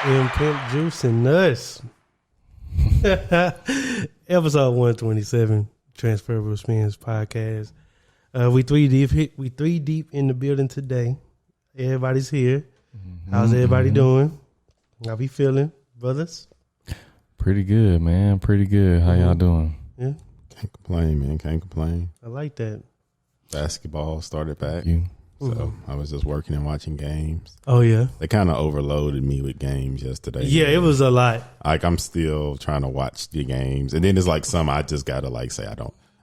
M Pimp Juice and Nuts. Episode 127, Transferable Spins podcast. We three deep in the building today. Everybody's here. How's everybody doing? How we feeling, brothers? Pretty good, man. Pretty good. How y'all doing? Yeah. Can't complain, man. Can't complain. I like that. Basketball started back. You. So I was just working and watching games. Oh, yeah. They kind of overloaded me with games yesterday. Yeah, it was a lot. Like, I'm still trying to watch the games. And then there's like some I just got to like say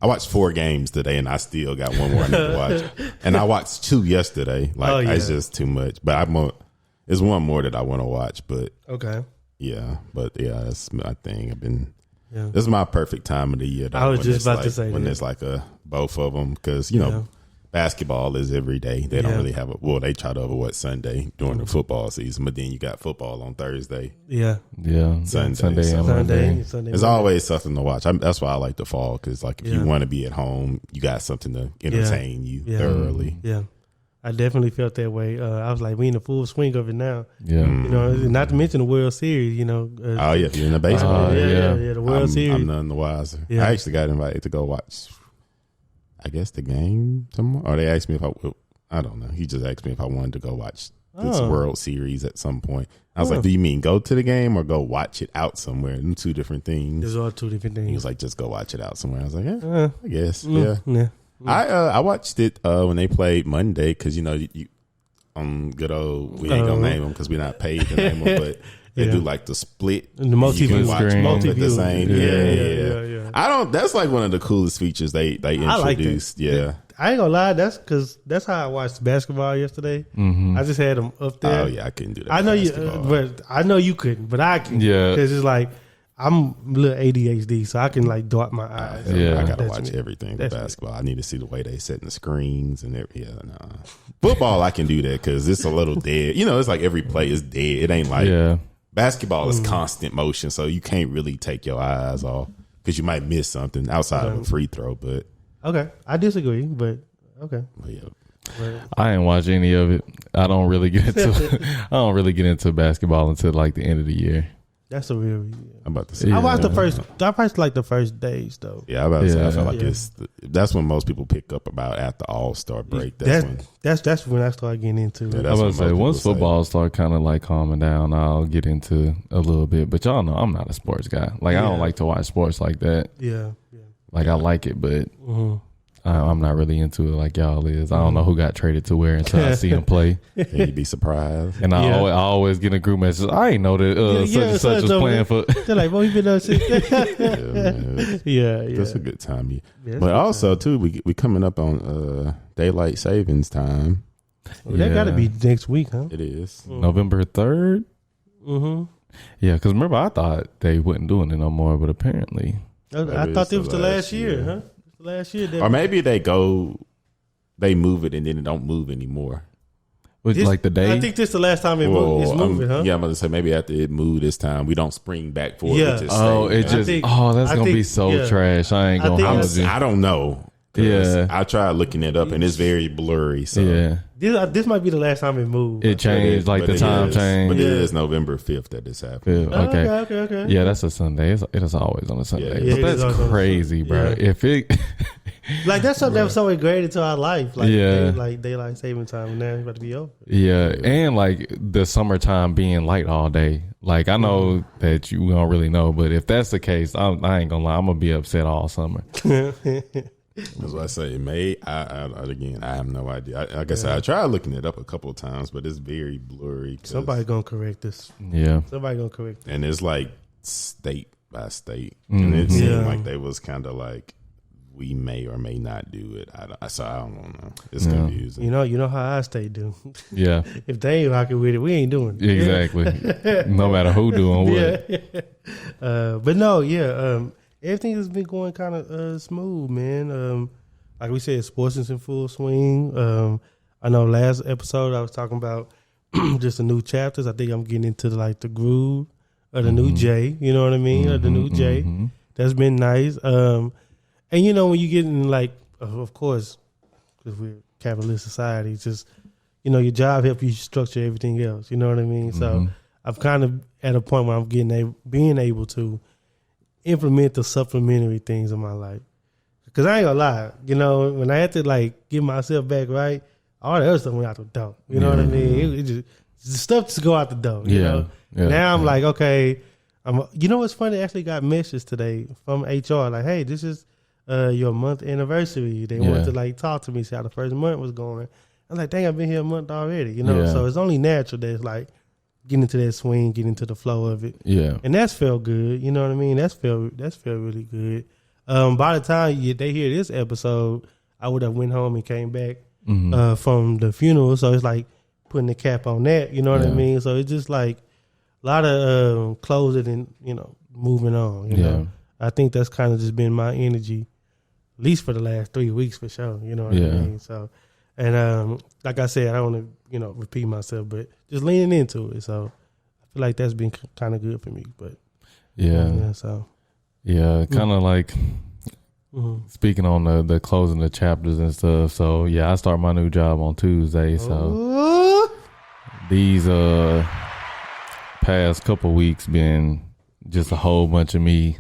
I watched 4 games today and I still got one more I need to watch. And I watched 2 yesterday. Like, it's just too much. But there's one more that I want to watch. But okay. Yeah. But yeah, that's my thing. Yeah. This is my perfect time of the year. Though, I was just about to say when there's like both of them, because basketball is every day. They don't really have they try to avoid Sunday during the football season, but then you got football on Thursday. Yeah. Sunday. Sunday. There's always something to watch. That's why I like the fall, because like if you want to be at home, you got something to entertain you thoroughly. Yeah. I definitely felt that way. I was like, we in the full swing of it now. Yeah. You know, not to mention the World Series, oh, yeah. If you're in the baseball. The World Series. I'm none the wiser. Yeah. I actually got invited to go watch, I guess, the game tomorrow. Or they asked me if I don't know. He just asked me if I wanted to go watch this World Series at some point. I was like, do you mean go to the game or go watch it out somewhere? Them 2 different things. There's all 2 different things. He was like, just go watch it out somewhere. I was like, I guess. Yeah. I watched it when they played Monday, because you good old, we ain't gonna name them because we're not paid to name them, but they do like the split and the multi-view screen at the same. Yeah. I don't. That's like one of the coolest features they introduced. I ain't gonna lie. That's how I watched basketball yesterday. Mm-hmm. I just had them up there. Oh yeah, I couldn't do that. I know you couldn't, but I can. Yeah, because it's like I'm a little ADHD, so I can like dart my eyes. Yeah, I gotta watch everything with basketball. I need to see the way they setting the screens and everything. Football, I can do that because it's a little dead. It's like every play is dead. It ain't like basketball is constant motion, so you can't really take your eyes off because you might miss something outside of a free throw. But okay, I disagree, but okay. I ain't watch any of it. I don't really get into basketball until like the end of the year. That's a real. I'm about to say. I watched the first days though. Yeah, I'm about to say. I feel like that's when most people pick up about after All-Star break. That's when I start getting into it. I was about to say, once football start kind of like calming down, I'll get into a little bit. But y'all know I'm not a sports guy. Like I don't like to watch sports like that. Yeah. Like I like it, but I'm not really into it like y'all is. I don't know who got traded to where until I see them play. And you'd be surprised. And I always get a group message. I ain't know that such and such was playing for. They're like, well, you been on shit. Yeah. That's a good time. But also too, we coming up on daylight savings time. Well, that got to be next week, huh? It is November 3rd. Mm-hmm. Yeah, because remember I thought they wasn't doing it no more, but apparently I thought it was the last year, huh? Last year, or maybe they move it and then it don't move anymore. Like the day? I think this is the last time it's moving, huh? Yeah, I'm going to say maybe after it moved this time, we don't spring back for it. Yeah. That's going to be so trash. I ain't going to hold you. I don't know. Yeah. I tried looking it up and it's very blurry. So this might be the last time it moved. It changed, the time changed. But it is November 5th that this happened. Okay. Yeah, that's a Sunday. It is always on a Sunday. But that's crazy, bro. If it like that's something that was so ingrained into our life. Like daylight saving time, and now it's about to be over. Yeah, and like the summertime being light all day. Like I know that you don't really know, but if that's the case, I ain't gonna lie, I'm gonna be upset all summer. That's what I say. I have no idea. Like I said, I tried looking it up a couple of times, but it's very blurry. Somebody gonna correct this. Yeah, somebody gonna correct it. And it's like state by state, and it seemed like they was kind of like, we may or may not do it. I don't know. It's confusing. You know how our state do. Yeah. If they ain't rocking with it, we ain't doing it. Exactly. No matter who doing what. But no, everything has been going kind of smooth, man. Like we said, sports is in full swing. I know last episode I was talking about just the new chapters. I think I'm getting into the groove of the new J. You know what I mean? Of the new J. That's been nice. And when you get in of course, because we're a capitalist society, just your job helps you structure everything else. You know what I mean? So I've kind of at a point where I'm being able to implement the supplementary things in my life. Because I ain't gonna lie, you know, when I had to like get myself back right, all the other stuff went out the door. You know what I mean? It just the stuff just go out the door. You know? Now I'm like, okay, you know what's funny? I actually got messages today from HR like, hey, this is your month anniversary. They want to like talk to me, see how the first month was going. I'm like, dang, I've been here a month already. You know, so it's only natural that it's like getting into that swing, getting into the flow of it. Yeah, and that's felt good. You know what I mean? That's felt really good. By the time they hear this episode, I would have went home and came back from the funeral. So it's like putting the cap on that. You know what I mean? So it's just like a lot of closing and, you know, moving on. You know, I think that's kind of just been my energy, at least for the last 3 weeks for sure. You know what I mean? So, and like I said, I don't want to, you know, repeat myself, but just leaning into it. So I feel like that's been kind of good for me. But so. Yeah, kind of like speaking on the closing the chapters and stuff. So I start my new job on Tuesday. So these past couple weeks been just a whole bunch of me.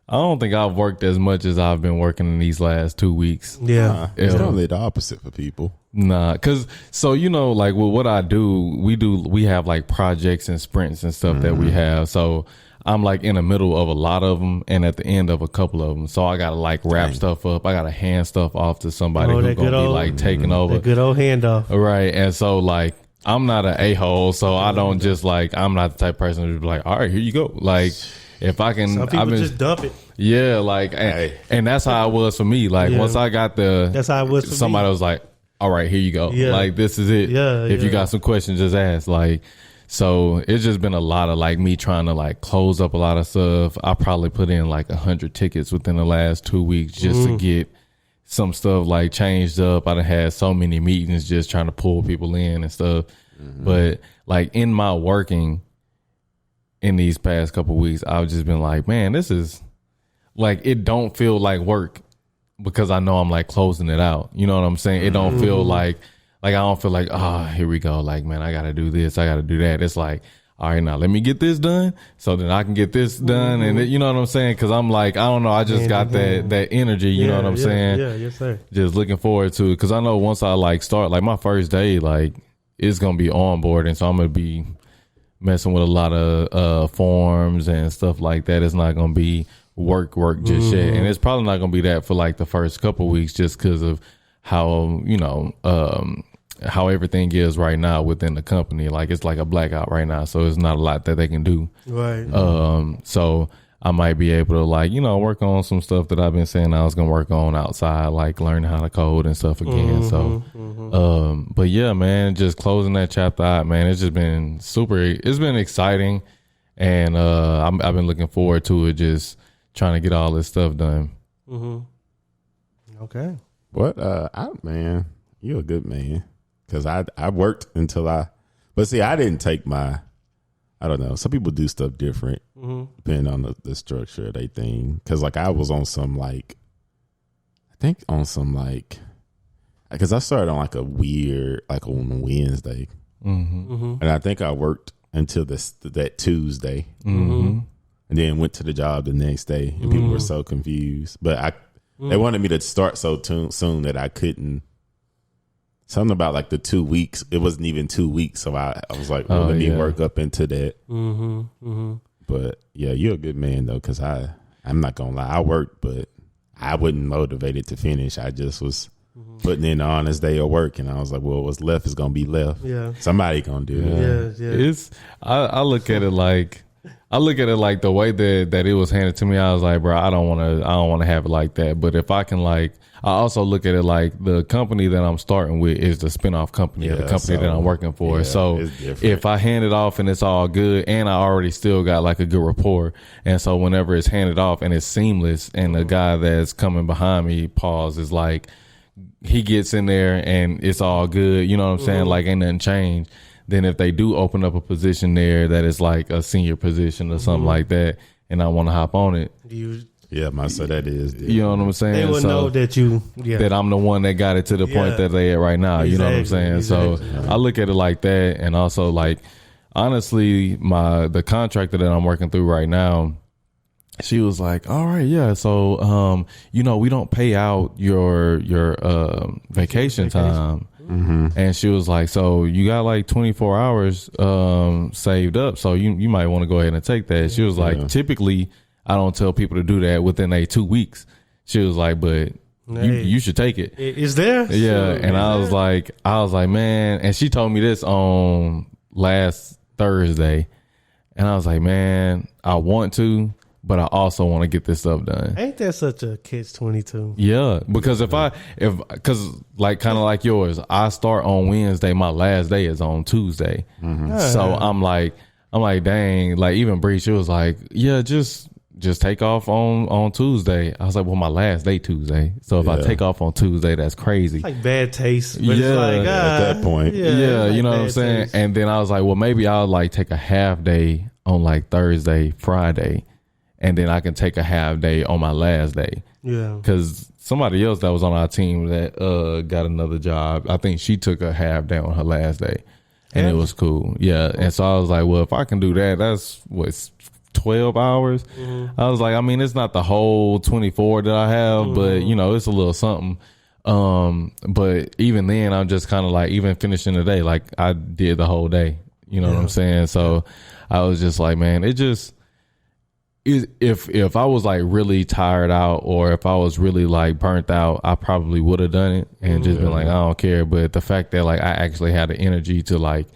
I don't think I've worked as much as I've been working in these last 2 weeks. It's normally the opposite for people. Nah, cause so you know, like with what I do, we have like projects and sprints and stuff that we have. So I'm like in the middle of a lot of them and at the end of a couple of them. So I got to like wrap stuff up. I got to hand stuff off to somebody who's going to be like taking over. That good old handoff. Right. And so like, I'm not an a-hole. So I don't just like, I'm not the type of person to be like, all right, here you go. Like if I can, some people just dump it. Yeah. Like, and that's how it was for me. Like once I got that's how it was for somebody me. Was like, all right, here you go. Yeah. Like this is it. Yeah. If you got some questions, just ask. Like, so it's just been a lot of like me trying to like close up a lot of stuff. I probably put in like 100 tickets within the last 2 weeks just to get some stuff like changed up. I done had so many meetings just trying to pull people in and stuff. But like in my working in these past couple of weeks, I've just been like, man, this is like, it don't feel like work because I know I'm like closing it out. You know what I'm saying? It don't feel like I don't feel like, here we go. Like, man, I got to do this. I got to do that. It's like, all right, now let me get this done so then I can get this done. And you know what I'm saying? Cause I'm like, I don't know. I just got that energy. You know what I'm saying? Yeah. Yes, sir. Just looking forward to it. Cause I know once I like start, like my first day, like it's going to be onboarding. So I'm going to be messing with a lot of forms and stuff like that. It's not going to be work just yet. And it's probably not going to be that for like the first couple of weeks just cause of how, you know, how everything is right now within the company. Like it's like a blackout right now, so it's not a lot that they can do. Right. So I might be able to like, you know, work on some stuff that I've been saying I was gonna work on outside, like learn how to code and stuff again. But yeah, man, just closing that chapter out, man, it's just been it's been exciting, and I've been looking forward to it, just trying to get all this stuff done. Okay. What? Man, you're a good man. Because I worked until but see, I didn't take I don't know. Some people do stuff different depending on the structure of their thing. Because like I was on some like, I think on some like, because I started on like a weird, like on Wednesday. And I think I worked until that Tuesday. And then went to the job the next day. And people were so confused. But they wanted me to start so soon that I couldn't. Something about like the 2 weeks. It wasn't even 2 weeks. So I was like, well, let me work up into that. But yeah, you're a good man though. Cause I'm not going to lie. I worked, but I wasn't motivated to finish. I just was putting in an honest day of work. And I was like, well, what's left is going to be left. Yeah. Somebody going to do it. Yeah. I look at it like, the way that it was handed to me. I was like, bro, I don't want to have it like that. But if I can like, I also look at it like the company that I'm starting with is the spinoff company of the company that I'm working for. So if I hand it off and it's all good and I already still got like a good rapport. And so whenever it's handed off and it's seamless and the guy that's coming behind me, Paul, is like, he gets in there and it's all good. You know what I'm saying? Like ain't nothing changed. Then if they do open up a position there that is like a senior position or something like that, and I want to hop on it. Yeah, so that is. You know what I'm saying? They will know that that I'm the one that got it to the point that they at right now. You know what I'm saying? So I look at it like that, and also like honestly, the contractor that I'm working through right now, she was like, all right, yeah. So, we don't pay out your vacation time. Mm-hmm. And she was like, so you got like 24 hours saved up. So you might want to go ahead and take that. She was like, typically, I don't tell people to do that within 2 weeks. She was like, but you should take it. It's there. Yeah. And I was like, man. And she told me this on last Thursday. And I was like, man, I want to, but I also want to get this stuff done. Ain't that such a catch-22? Yeah, because because like kind of like yours, I start on Wednesday. My last day is on Tuesday. Mm-hmm. So I'm like, dang. Like even Bree, she was like, yeah, just take off on Tuesday. I was like, well, my last day Tuesday. So if I take off on Tuesday, that's crazy. It's like bad taste. But it's like, at that point. Yeah, you know what I'm saying? Taste. And then I was like, well, maybe I'll like take a half day on like Thursday, Friday. And then I can take a half day on my last day. Yeah. Because somebody else that was on our team that got another job, I think she took a half day on her last day. And it was cool. Yeah. And so I was like, well, if I can do that, that's 12 hours. Mm-hmm. I was like, I mean, it's not the whole 24 that I have, but, it's a little something. But even then, I'm just kind of like, even finishing the day, like I did the whole day. You know what I'm saying? So I was just like, man, it just... If I was like really tired out or if I was really like burnt out, I probably would have done it and just been like, I don't care. But the fact that like I actually had the energy to like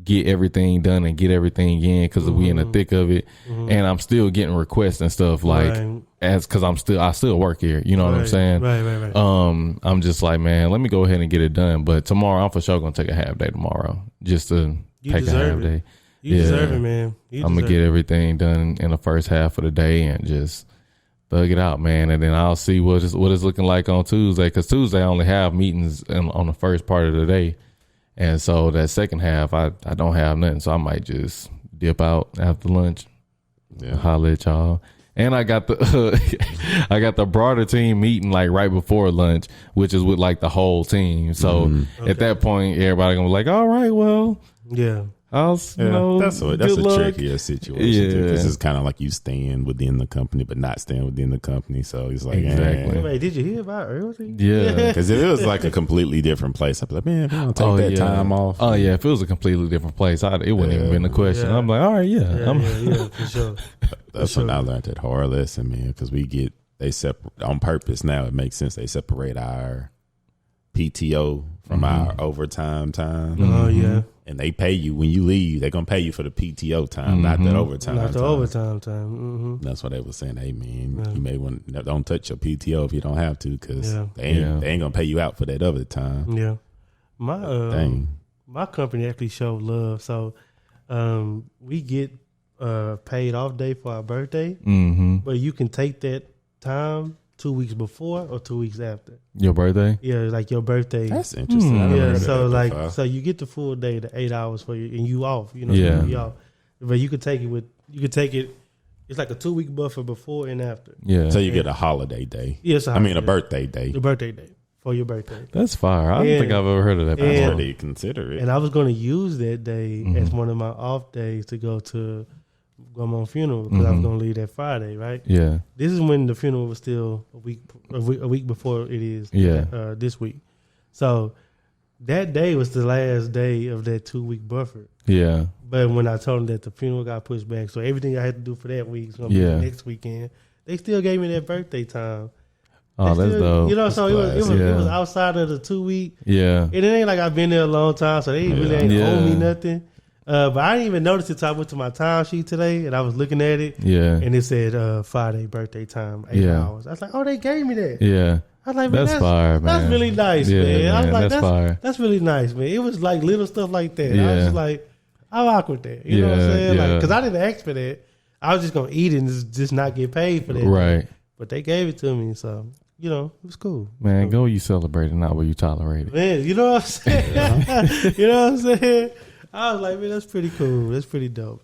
get everything done and get everything in because we in the thick of it, and I'm still getting requests and stuff like because I still work here. You know what I'm saying? Right. I'm just like, man, let me go ahead and get it done. But tomorrow, I'm for sure gonna take a half day tomorrow just to take a half day. You deserve it, man. I'm going to get everything done in the first half of the day and just thug it out, man. And then I'll see what it's looking like on Tuesday. Because Tuesday I only have meetings on the first part of the day. And so that second half, I don't have nothing. So I might just dip out after lunch. Yeah. Holler at y'all. And I got the broader team meeting like right before lunch, which is with like the whole team. So at that point, everybody going to be like, all right, well. Yeah. That's a trickier situation. This is kind of like you staying within the company, but not staying within the company. So it's like, exactly. Wait, did you hear about Early? Yeah, because if it was like a completely different place, I'd be like, man, if you don't take that time off. Oh yeah, if it was a completely different place, it wouldn't even been a question. I'm like, all right, yeah, for sure. That's when I learned that hard lesson, man. Because they separate on purpose. Now it makes sense. They separate our PTO from our overtime time. Oh yeah. And they pay you when you leave. They're gonna pay you for the PTO time, not the overtime. Not the overtime time. Mm-hmm. That's what they were saying. Hey man, you may want don't touch your PTO if you don't have to, because they ain't gonna pay you out for that other time. Yeah, my company actually showed love. So we get paid off day for our birthday, but you can take that time 2 weeks before or 2 weeks after your birthday. Yeah, like your birthday. That's interesting. So you get the full day, the 8 hours for you, and you off. You off. But you could take it. It's like a 2 week buffer before and after. Yeah. So you get a holiday day. Yes, a birthday day. The birthday day for your birthday. That's fire. I don't think I've ever heard of that before. How do you consider it? And I was going to use that day as one of my off days to go to grandma's funeral because I was going to leave that Friday, right? Yeah. This is when the funeral was still a week before it is. This week. So that day was the last day of that 2 week buffer. Yeah. But when I told them that the funeral got pushed back, so everything I had to do for that week is going to be the next weekend, they still gave me that birthday time. Oh, that's dope. You know, so it was outside of the 2 week. Yeah. And it ain't like I've been there a long time, so they really ain't owe me nothing. But I didn't even notice it until I went to my time sheet today and I was looking at it. Yeah. And it said Friday birthday time, 8 hours. I was like, oh, they gave me that. Yeah. I was like, man, that's fire, man. That's really nice, man. I was like, that's fire. That's really nice, man. It was like little stuff like that. I was just like, I rock with that. You know what I'm saying? Yeah. Because I didn't ask for that. I was just going to eat it and just not get paid for that. Right. But they gave it to me, so... You know, it was cool. Man, go where you celebrate it, not where you tolerate it. Man, you know what I'm saying? You know what I'm saying? I was like, man, that's pretty cool. That's pretty dope.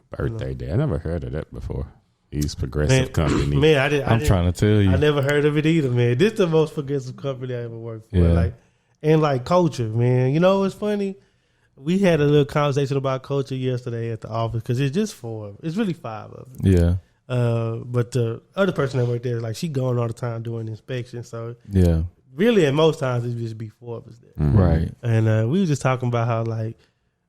Birthday day. I never heard of that before. These progressive companies. Man, I'm trying to tell you. I never heard of it either, man. This is the most progressive company I ever worked for. Yeah. Like culture, man. You know what's funny? we had a little conversation about culture yesterday at the office because it's just 4. It's really 5 of us. Yeah. But the other person that worked there, like she going all the time doing inspections. So yeah, really, at most times it just be 4 of us there. Mm-hmm. Right. And we were just talking about how like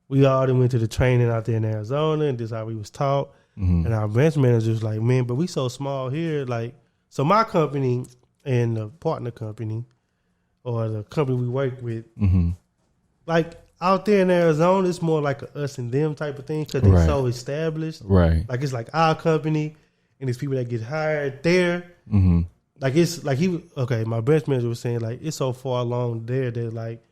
we all went to the training out there in Arizona, and this is how we was taught. Mm-hmm. And our branch manager was like, man, but we so small here. Like, so my company and the partner company or the company we work with, mm-hmm. like out there in Arizona, it's more like a us and them type of thing because they're so established. Right. Like it's like our company and it's people that get hired there. Mm-hmm. Like it's like my branch manager was saying like it's so far along there that like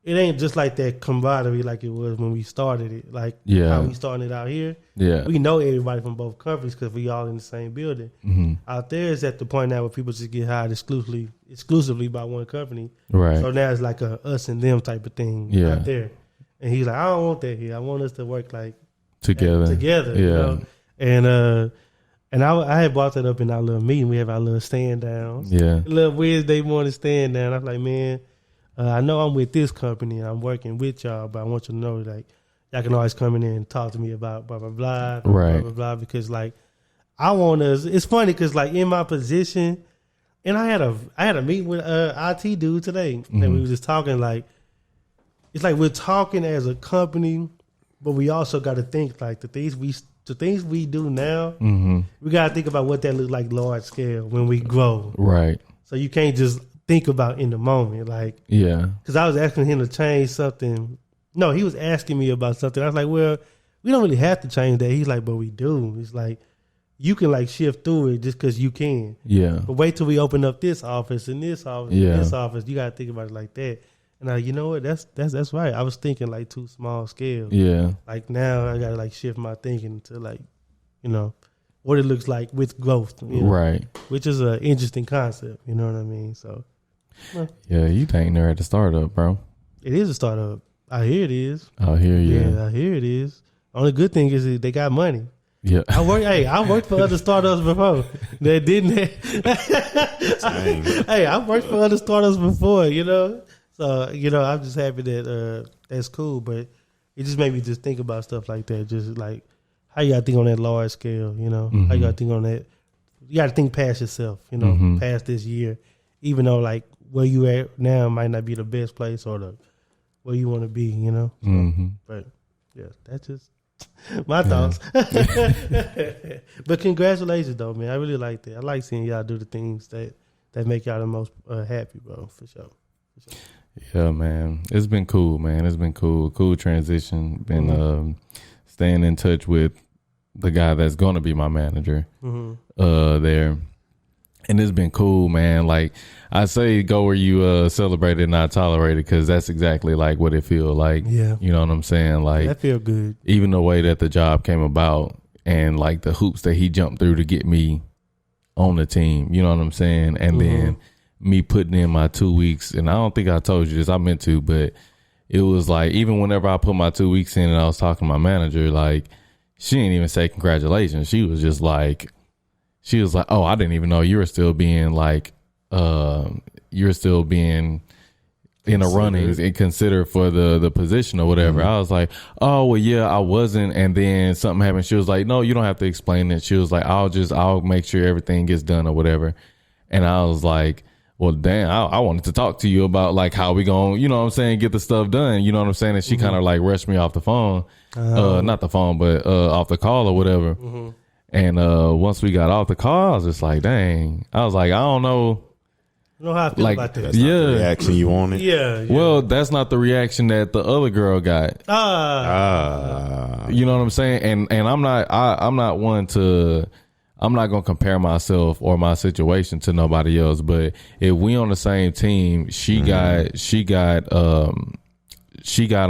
it ain't just like that camaraderie like it was when we started it. Like how we started it out here. Yeah. We know everybody from both companies because we all in the same building. Mm-hmm. Out there is at the point now where people just get hired exclusively by one company. Right. So now it's like a us and them type of thing out there. And he's like, I don't want that here. I want us to work like together. Yeah. You know? And I had brought that up in our little meeting. We have our little stand downs. Yeah. Little Wednesday morning stand down. I was like, man, I know I'm with this company and I'm working with y'all, but I want you to know, like, y'all can always come in there and talk to me about blah, blah, blah, blah, blah, blah, because, like, I want us. It's funny because, like, in my position, and I had a meeting with IT dude today, mm-hmm. and we were just talking, like, it's like we're talking as a company, but we also got to think, like, the things we do now, mm-hmm. we got to think about what that looks like large scale when we grow. Right. So you can't just think about in the moment, like, because I was asking him to change something. No, he was asking me about something. I was like, well, we don't really have to change that. He's like, but we do. It's like you can like shift through it just because you can. Yeah. But wait till we open up this office and this office and this office. You got to think about it like that. And you know what? That's right. I was thinking like too small scale. Yeah. Like now I got to like shift my thinking to like, you know, what it looks like with growth. You know? Right. Which is an interesting concept. You know what I mean? So. Well, yeah, you think they're at the startup, bro. It is a startup. I hear it is. I hear you. Yeah, I hear it is. Only good thing is that they got money. Yeah. I worked for other startups before. They didn't. Hey, I worked for other startups before, you know. So, you know, I'm just happy that that's cool. But it just made me just think about stuff like that. Just like how you got to think on that large scale, you know. Mm-hmm. How you got to think on that. You got to think past yourself, you know, mm-hmm. past this year. Even though, like, where you at now might not be the best place or where you want to be, you know. So, mm-hmm. But yeah, that's just my thoughts. But congratulations, though, man. I really like that. I like seeing y'all do the things that make y'all the most happy, bro. For sure. Yeah, man. It's been cool, man. It's been cool. Cool transition. Been mm-hmm. Staying in touch with the guy that's going to be my manager mm-hmm. There. And it's been cool, man. Like I say, go where you celebrate it, not tolerate it, because that's exactly like what it feel like. Yeah, you know what I'm saying. Like that feel good. Even the way that the job came about, and like the hoops that he jumped through to get me on the team. You know what I'm saying. And mm-hmm. then me putting in my 2 weeks, and I don't think I told you this. I meant to, but it was like even whenever I put my 2 weeks in, and I was talking to my manager, like she didn't even say congratulations. She was just like. She was like, oh, I didn't even know you were still being like, you're still being in a running and considered for the position or whatever. Mm-hmm. I was like, oh, well, yeah, I wasn't. And then something happened. She was like, no, you don't have to explain it. She was like, I'll make sure everything gets done or whatever. And I was like, well, damn, I wanted to talk to you about like how we going, you know what I'm saying, get the stuff done. You know what I'm saying? And she mm-hmm. kind of like rushed me off the phone, not the phone, but off the call or whatever. Mm-hmm. And once we got off the call, I was just like, dang. I was like, I don't know. You know how I feel like, about that. That's not the reaction you wanted? Yeah. Well, that's not the reaction that the other girl got. You know what I'm saying? And I'm not one to, I'm not going to compare myself or my situation to nobody else. But if we on the same team, she got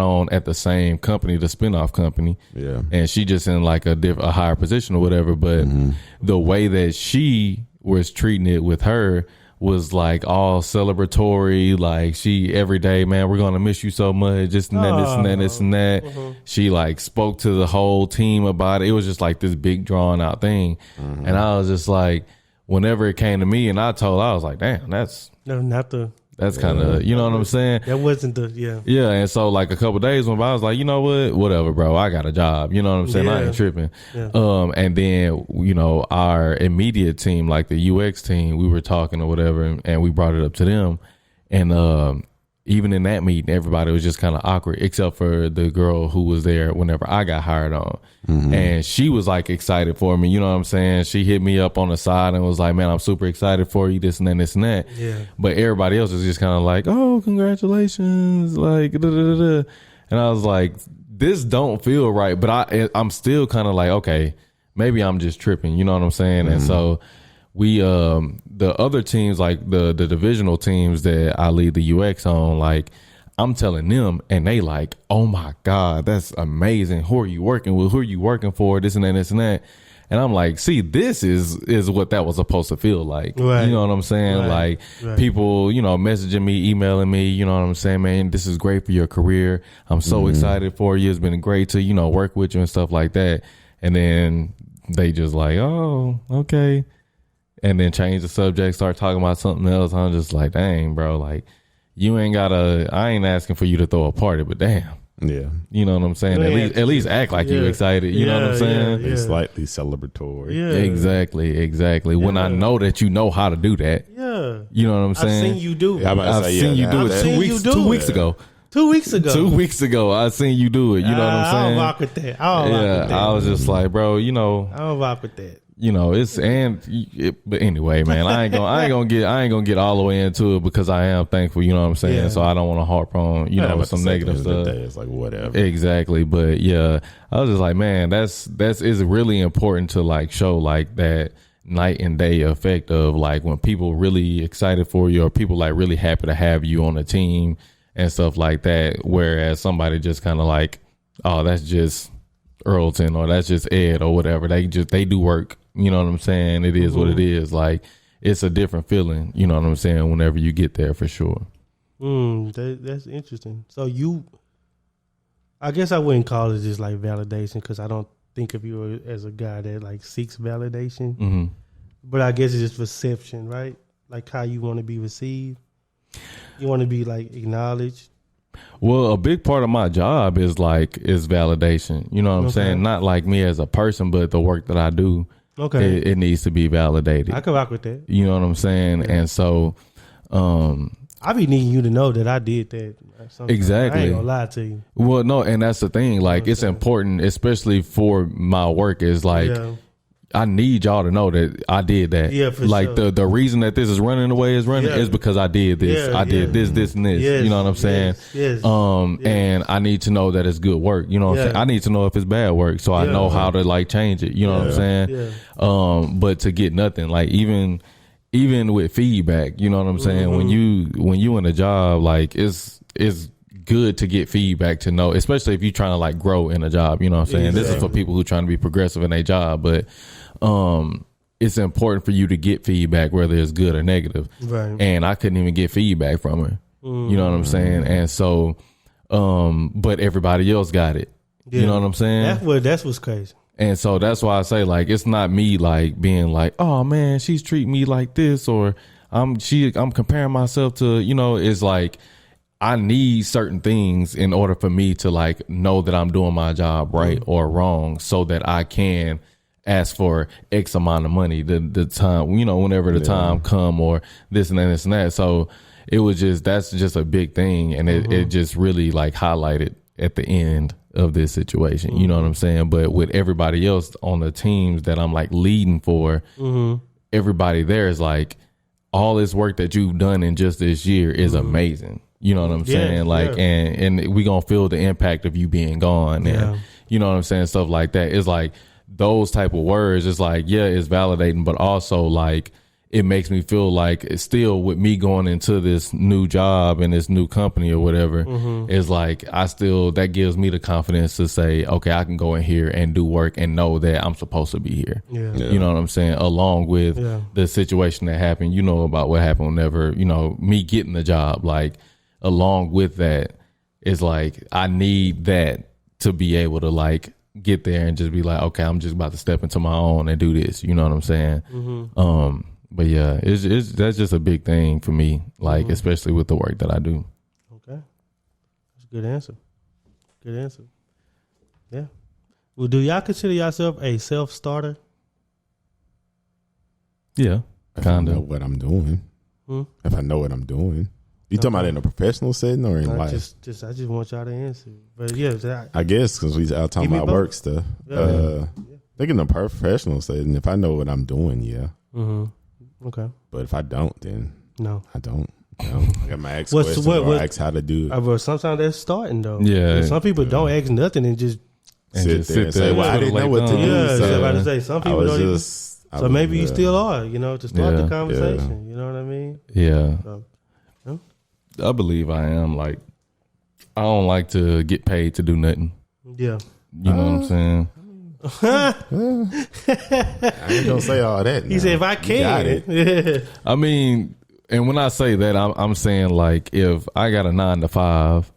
on at the same company, the spinoff company. Yeah. And she just in like a higher position or whatever. But mm-hmm. the way that she was treating it with her was like all celebratory. Like she every day, man, we're going to miss you so much. This and that, this and that, this and that. Mm-hmm. She like spoke to the whole team about it. It was just like this big drawn out thing. Mm-hmm. And I was just like, whenever it came to me and I was like, damn, that's. No, not the. That's kind of, you know what I'm saying? That wasn't the, yeah. Yeah, and so like a couple days went by, I was like, you know what? Whatever, bro. I got a job. You know what I'm saying? I ain't tripping. Yeah. And then, you know, our immediate team, like the UX team, we were talking or whatever, and we brought it up to them. And even in that meeting, everybody was just kind of awkward, except for the girl who was there whenever I got hired on. Mm-hmm. And she was like excited for me. You know what I'm saying? She hit me up on the side and was like, man, I'm super excited for you, this and that, this and that. Yeah. But everybody else was just kind of like, oh, congratulations. Like, da, da, da, da. And I was like, this don't feel right. But I'm still kind of like, okay, maybe I'm just tripping. You know what I'm saying? Mm-hmm. And so we, the other teams, like the divisional teams that I lead the UX on, like I'm telling them and they like, oh my God, that's amazing. Who are you working with? Who are you working for? This and that, this and that. And I'm like, see, this is what that was supposed to feel like. Right. You know what I'm saying? Right. Like people, you know, messaging me, emailing me, you know what I'm saying, man, this is great for your career. I'm so excited for you. It's been great to, you know, work with you and stuff like that. And then they just like, oh, okay. And then change the subject, start talking about something else. I'm just like, dang, bro, like you ain't gotta, I ain't asking for you to throw a party, but damn. Yeah. You know what I'm saying? At least act like you excited. You know what I'm saying? It's slightly celebratory. Yeah. Exactly. When I know that you know how to do that. Yeah. You know what I'm saying? I've seen you do it. I've seen you do it 2 weeks ago. 2 weeks ago. 2 weeks ago, I seen you do it. You know what I'm saying? I don't rock with that. I was just like, bro, you know. I don't rock with that. You know, but anyway, man, I ain't gonna get all the way into it because I am thankful, you know what I'm saying? Yeah. So I don't want to harp on, you know, some negative stuff. It's like whatever. Exactly. But yeah, I was just like, man, that's is really important to like show like that night and day effect of like when people really excited for you or people like really happy to have you on the team and stuff like that. Whereas somebody just kind of like, oh, that's just Earlton or that's just Ed or whatever. They do work. You know what I'm saying? It is what it is. Like it's a different feeling. You know what I'm saying? Whenever you get there, for sure. That's interesting. So I guess I wouldn't call it just like validation because I don't think of you as a guy that like seeks validation. Mm-hmm. But I guess it's just perception, right? Like how you want to be received. You want to be like acknowledged. Well, a big part of my job is validation. You know what I'm saying? Not like me as a person, but the work that I do. Okay. It needs to be validated. I can rock with that. You know what I'm saying? Yeah. And so, I be needing you to know that I did that. Exactly. I ain't gonna lie to you. Well, no, and that's the thing. Like, it's important, especially for my work, is like, I need y'all to know that I did that. Yeah, for like sure. The reason that this is running the way it's running is because I did this. I did this, and this. Yes, you know what I'm saying? Yes. And I need to know that it's good work. You know what I'm saying? I need to know if it's bad work so I know how to like change it. You know what I'm saying? Yeah. But to get nothing, like even with feedback, you know what I'm saying? Mm-hmm. When you in a job, like it's good to get feedback to know, especially if you're trying to like grow in a job. You know what I'm saying? Exactly. This is for people who trying to be progressive in their job, but it's important for you to get feedback, whether it's good or negative. Right. And I couldn't even get feedback from her. You know what I'm saying? And so, but everybody else got it. Yeah. You know what I'm saying? That's what's crazy. And so that's why I say like it's not me like being like, oh man, she's treating me like this, or I'm comparing myself to, you know, it's like I need certain things in order for me to like know that I'm doing my job right or wrong, so that I can ask for X amount of money the time, you know, whenever the time come, or this and that. So it was that's just a big thing. And it just really like highlighted at the end of this situation. You know what I'm saying? But with everybody else on the teams that I'm like leading for, everybody there is like, all this work that you've done in just this year is amazing. You know what I'm saying? Like, and we gonna feel the impact of you being gone. And you know what I'm saying? Stuff like that. It's like those type of words. It's like, it's validating, but also like it makes me feel like it's still with me going into this new job and this new company or whatever. It's like that gives me the confidence to say, okay, I can go in here and do work and know that I'm supposed to be here. You know what I'm saying? Along with the situation that happened, you know about what happened whenever, you know, me getting the job, like, along with that, it's like I need that to be able to like get there and just be like, okay, I'm just about to step into my own and do this. You know what I'm saying? But yeah, that's just a big thing for me, like especially with the work that I do. Okay, that's a good answer. Good answer. Yeah. Well, do y'all consider yourself a self-starter? Yeah, kind of. Know what I'm doing. If I know what I'm doing. You talking about in a professional setting or in life? I just want y'all to answer. But yeah, I guess because we are talking about work stuff. I think in a professional setting, if I know what I'm doing, yeah. Okay. But if I don't, then no, I don't. I got my ask questions or ask how to do it. But sometimes that's starting though. Yeah. Some people don't ask nothing and just sit there and say, "Well, I didn't know what to do." Yeah, so about to say some people don't even. So maybe you still are, to start the conversation. You know what I mean? Yeah. I believe I am. Like, I don't like to get paid to do nothing. Yeah. You know what I'm saying? I ain't gonna say all that. He said, "If I can." I mean, and when I say that, I'm saying like if I got a 9 to 5,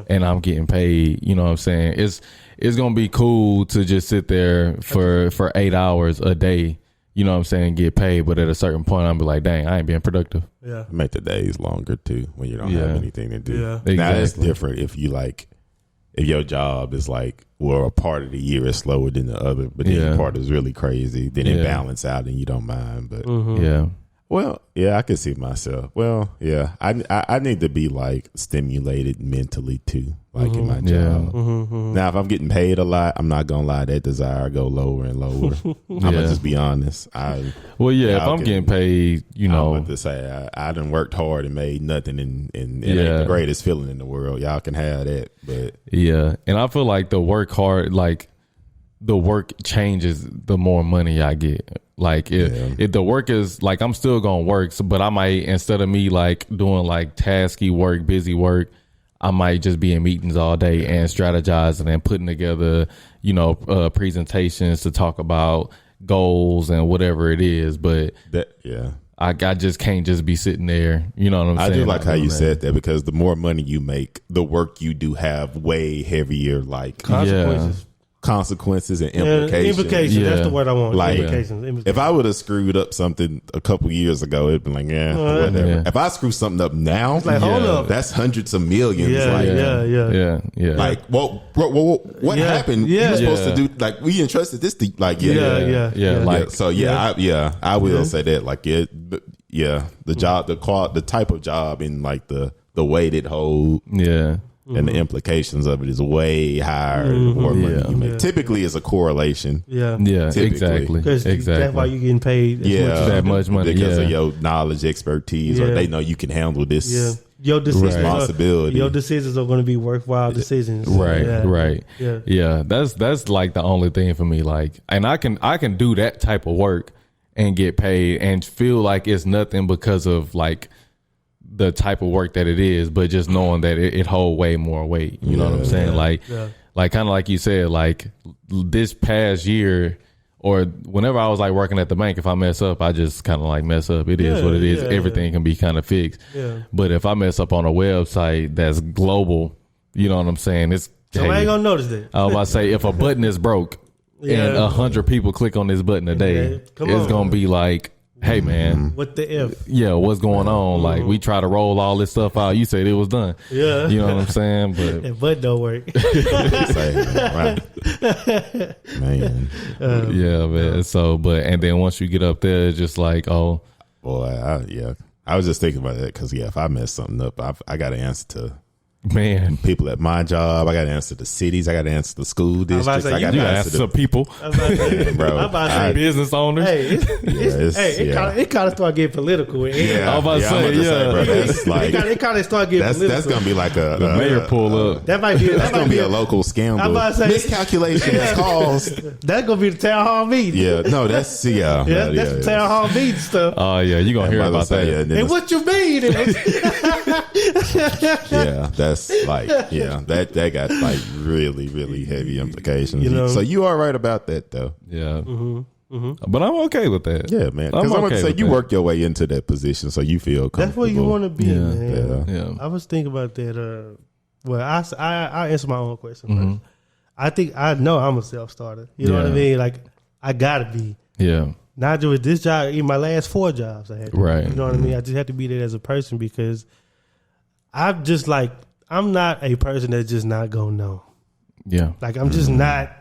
and I'm getting paid, you know what I'm saying? It's gonna be cool to just sit there for 8 hours a day. You know what I'm saying? Get paid, but at a certain point, I'm be like, dang, I ain't being productive. Yeah, make the days longer too when you don't have anything to do. Yeah, exactly. Now it's different if you like. If your job is like, well, a part of the year is slower than the other, but then the part is really crazy, then it balance out and you don't mind. But well, yeah, I can see myself. Well, yeah, I need to be like stimulated mentally too, like in my job. Now, if I'm getting paid a lot, I'm not gonna lie, that desire go lower and lower. I'm gonna just be honest. If I'm getting paid, I'm about to say I done worked hard and made nothing, and it ain't the greatest feeling in the world. Y'all can have that, but and I feel like the work changes the more money I get. Like if the work is like, I'm still gonna work, but I might, instead of me like doing like tasky work, busy work, I might just be in meetings all day and strategizing and putting together, presentations to talk about goals and whatever it is. But I just can't just be sitting there. You know what I'm saying? I do like how you said that, because the more money you make, the work you do have way heavier like consequences and implications. That's the word I want. Like, implications. If I would have screwed up something a couple years ago, it'd been like, whatever. Yeah. If I screw something up now, it's like, hold up, that's hundreds of millions. Like, what happened? You're supposed to do, like, we entrusted this to, like, I will say that, like, the job, the type of job, and like the weight it holds. And the implications of it is way higher the more money you make. Typically, it's a correlation. Exactly. That's why you're getting paid that much money. Because of your knowledge, expertise, or they know you can handle this your decisions responsibility. Your decisions are going to be worthwhile decisions. Right. Yeah. That's like the only thing for me. Like, and I can do that type of work and get paid and feel like it's nothing because of like the type of work that it is, but just knowing that it hold way more weight. You know what I'm saying? Like kind of like you said, like this past year or whenever I was like working at the bank, if I mess up, I just kind of like mess up. It is what it is. Everything can be kind of fixed. But if I mess up on a website that's global, you know what I'm saying? Somebody ain't gonna notice that. I was about to say, if a button is broke and 100 people click on this button a day, it's gonna be like, hey man, what the F? Yeah, what's going on? Like, we try to roll all this stuff out. You said it was done. Yeah, you know what I'm saying? But that button don't work. Man, man. So, and then once you get up there, it's just like, I was just thinking about that because if I mess something up, I got to answer to people at my job. I got to answer to cities. I got to answer to school districts. I got to answer to people. Business owners. It kind of start getting political. I was about to say, bro, that's like, it kind of start getting political. That's gonna be like the mayor pull up. That might be. That's gonna be a local scandal. Miscalculation has caused. That's gonna be the town hall meeting. That's the town hall meeting stuff. Oh you gonna hear about that? And what you mean? That's like, that got like really, really heavy implications. So you are right about that, though. Yeah. But I'm okay with that. Yeah, man. Because I'm going to say you work your way into that position, so you feel comfortable. That's where you want to be, man. Yeah. I was thinking about that. I answer my own question first. I think I know I'm a self-starter. You know what I mean? Like, I got to be. Yeah. not just with this job, even my last 4 jobs I had. Right. You know what I mean? I just had to be there as a person because I'm just like, I'm not a person that's just not gonna know. Yeah. Like I'm just not.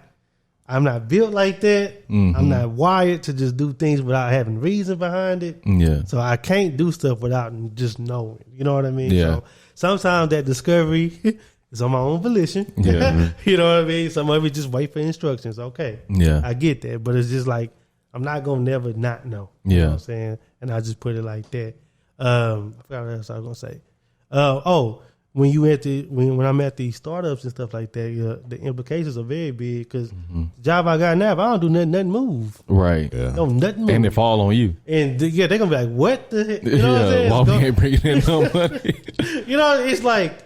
I'm not built like that. Mm-hmm. I'm not wired to just do things without having reason behind it. Yeah. So I can't do stuff without just knowing. You know what I mean? Yeah. So sometimes that discovery is on my own volition. Yeah. You know what I mean? Some of it just wait for instructions. Okay. Yeah. I get that. But it's just like, I'm not going to never not know. Yeah. You know what I'm saying? And I just put it like that. I forgot what else I was going to say. When I'm at these startups and stuff like that, the implications are very big because the job I got now, if I don't do nothing move. Right. Yeah. Don't nothing move. And it fall on you. And they're going to be like, what the heck? You know what I'm saying? Why we ain't bringing in no money? You know, it's like,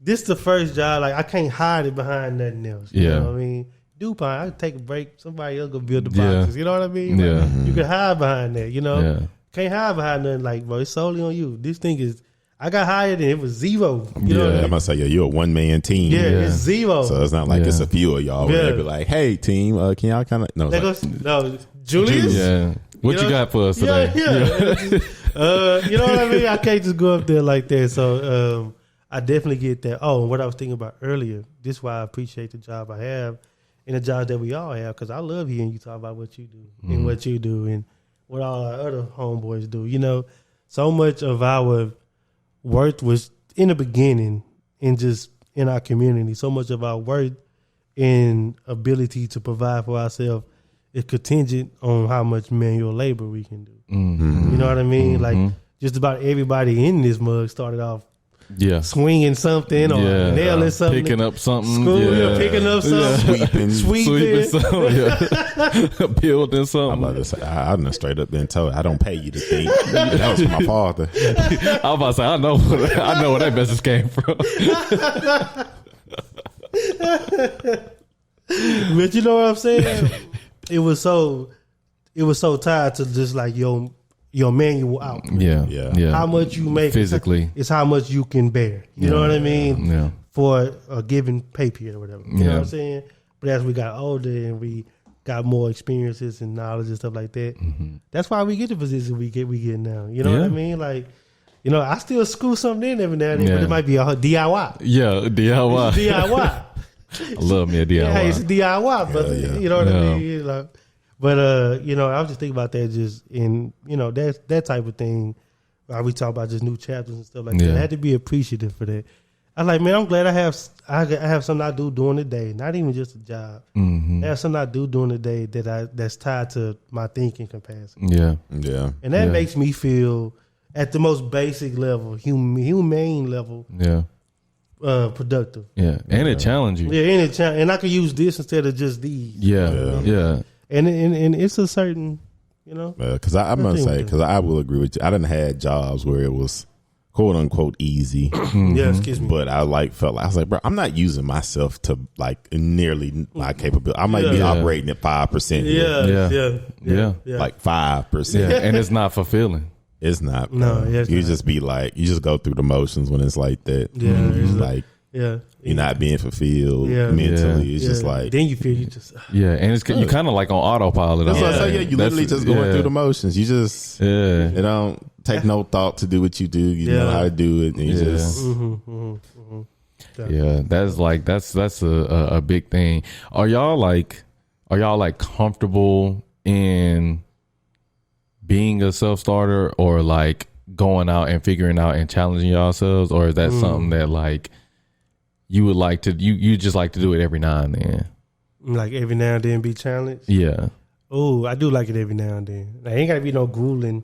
this the first job. Like, I can't hide it behind nothing else. You know what I mean? DuPont, I can take a break. Somebody else go build the boxes. You know what I mean? Like, you can hide behind that, you know? Yeah. Can't hide behind nothing like, bro, it's solely on you. This thing is, I got hired and it was zero. You know what I mean? I'm gonna say, you're a 1-man team. Yeah, it's zero. So it's not like it's a few of y'all where they be like, hey, team, can y'all kind of... No, no, Julius? Yeah. What you got for us today? You know what I mean? I can't just go up there like that. So I definitely get that. Oh, and what I was thinking about earlier, this is why I appreciate the job I have and the jobs that we all have, because I love hearing you talk about what you do and what you do and what all our other homeboys do. You know, so much of our worth was in the beginning and just in our community. So much of our worth and ability to provide for ourselves is contingent on how much manual labor we can do. You know what I mean? Like just about everybody in this mug started off swinging something or nailing something, picking up something, picking up something, sweeping something, building something. I'm about to say, I done straight up been told I don't pay you to think. That was from my father. I was about to say, I know where that message came from. But you know what I'm saying? It was so tied to just like your manual output. Yeah. How much you make physically is how much you can bear. You know what I mean? Yeah. For a given pay period or whatever. You know what I'm saying? But as we got older and we got more experiences and knowledge and stuff like that, that's why we get the position we get now. You know what I mean? Like, you know, I still screw something in every now and then, but it might be a DIY. Yeah, DIY. It's DIY. I love me a DIY. Yeah, it's a DIY, but you know what I mean? Like, but you know, I was just thinking about that just in, you know, that type of thing. We talk about just new chapters and stuff like that. I had to be appreciative for that. I was like, man, I'm glad I have something I do during the day, not even just a job. I have something I do during the day that's tied to my thinking capacity. Yeah. And that makes me feel at the most basic level, humane level. Productive. Yeah, and it challenges you. Yeah, and I could use this instead of just these. Yeah. And it's a certain, you know. Because I must say, because I will agree with you. I done had jobs where it was quote unquote easy. Yeah, excuse me. But I was like, bro, I'm not using myself to like nearly my capability. I might be operating at 5%. Yeah. Like 5%. Yeah, and it's not fulfilling. It's not. No, you just be like, you just go through the motions when it's like that. You're not being fulfilled mentally. It's just like, then you feel you just and it's you kind of like on autopilot. That's what I say. You literally just going through the motions. You just you don't take no thought to do what you do. You know how to do it, and you just that's a big thing. Are y'all like comfortable in being a self-starter, or like going out and figuring out and challenging yourselves, or is that something that like you would like to you just like to do it every now and then? Like every now and then be challenged? Yeah. Oh, I do like it every now and then. Like, ain't gotta be no grueling.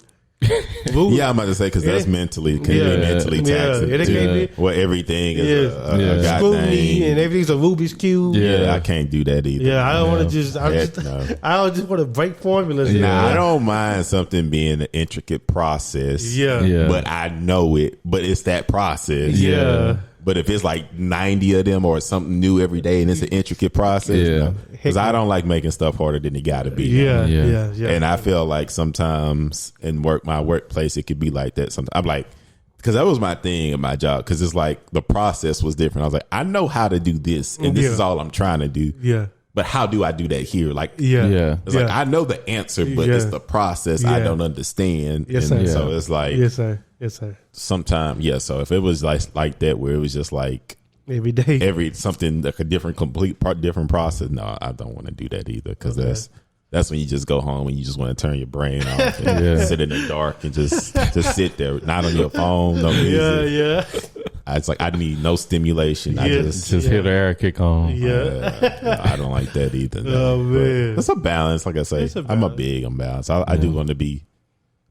Yeah, I'm about to say, because that's mentally taxing. Where everything is a scrutiny and everything's a Rubik's Cube. Yeah, I can't do that either. Yeah, I don't want to just. I don't just want to break formulas. Nah, I don't mind something being an intricate process. Yeah, but I know it. But it's that process. Yeah. But if it's like 90 of them or something new every day and it's an intricate process, because I don't like making stuff harder than it got to be. Yeah. And I feel like sometimes in my workplace, it could be like that. Sometimes I'm like, because that was my thing in my job, because it's like the process was different. I was like, I know how to do this, and this is all I'm trying to do. Yeah. but how do I do that here? Like, it's like I know the answer, but it's the process I don't understand. And so it's like, yes, sir. Sometimes, so if it was like that, where it was just like every day, something like a different process. No, I don't want to do that either, because that's when you just go home and you just want to turn your brain off and sit in the dark and just sit there, not on your phone, no music. It's like I need no stimulation. I just hear the air kick on. I don't like that either. Oh man, it's a balance. Like I say, I'm balanced. I do want to be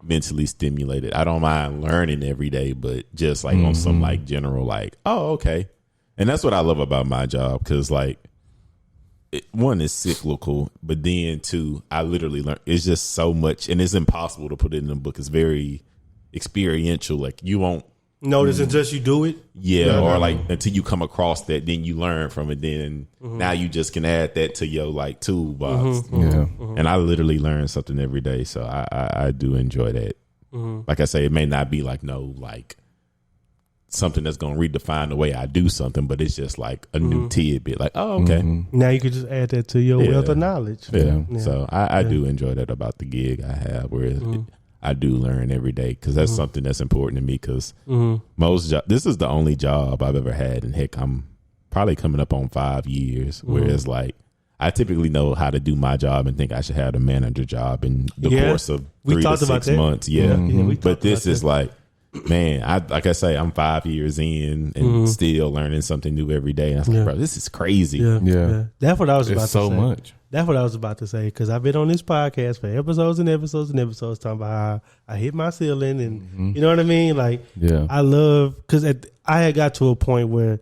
mentally stimulated. I don't mind learning every day, but just like on some like general like, oh, okay. And that's what I love about my job, because like, one is cyclical, but then two, I literally learn. It's just so much, and it's impossible to put it in a book. It's very experiential. Like you won't notice until you do it. Or like until you come across that, then you learn from it. Then now you just can add that to your like toolbox. And I literally learn something every day, so I do enjoy that. Like I say, it may not be like something that's going to redefine the way I do something, but it's just like a new tidbit. Like, oh, okay. Now you could just add that to your wealth of knowledge. So I do enjoy that about the gig I have, where I do learn every day, because that's something that's important to me, because this is the only job I've ever had, and heck, I'm probably coming up on 5 years, whereas like I typically know how to do my job and think I should have a manager job in the course of 3 to 6 months. But this is like, man, like I say, I'm 5 years in and still learning something new every day. And I was like, bro, this is crazy. That's what I was about to say. So much. That's what I was about to say, because I've been on this podcast for episodes and episodes and episodes talking about how I hit my ceiling, and you know what I mean? Like, I love, because I had got to a point where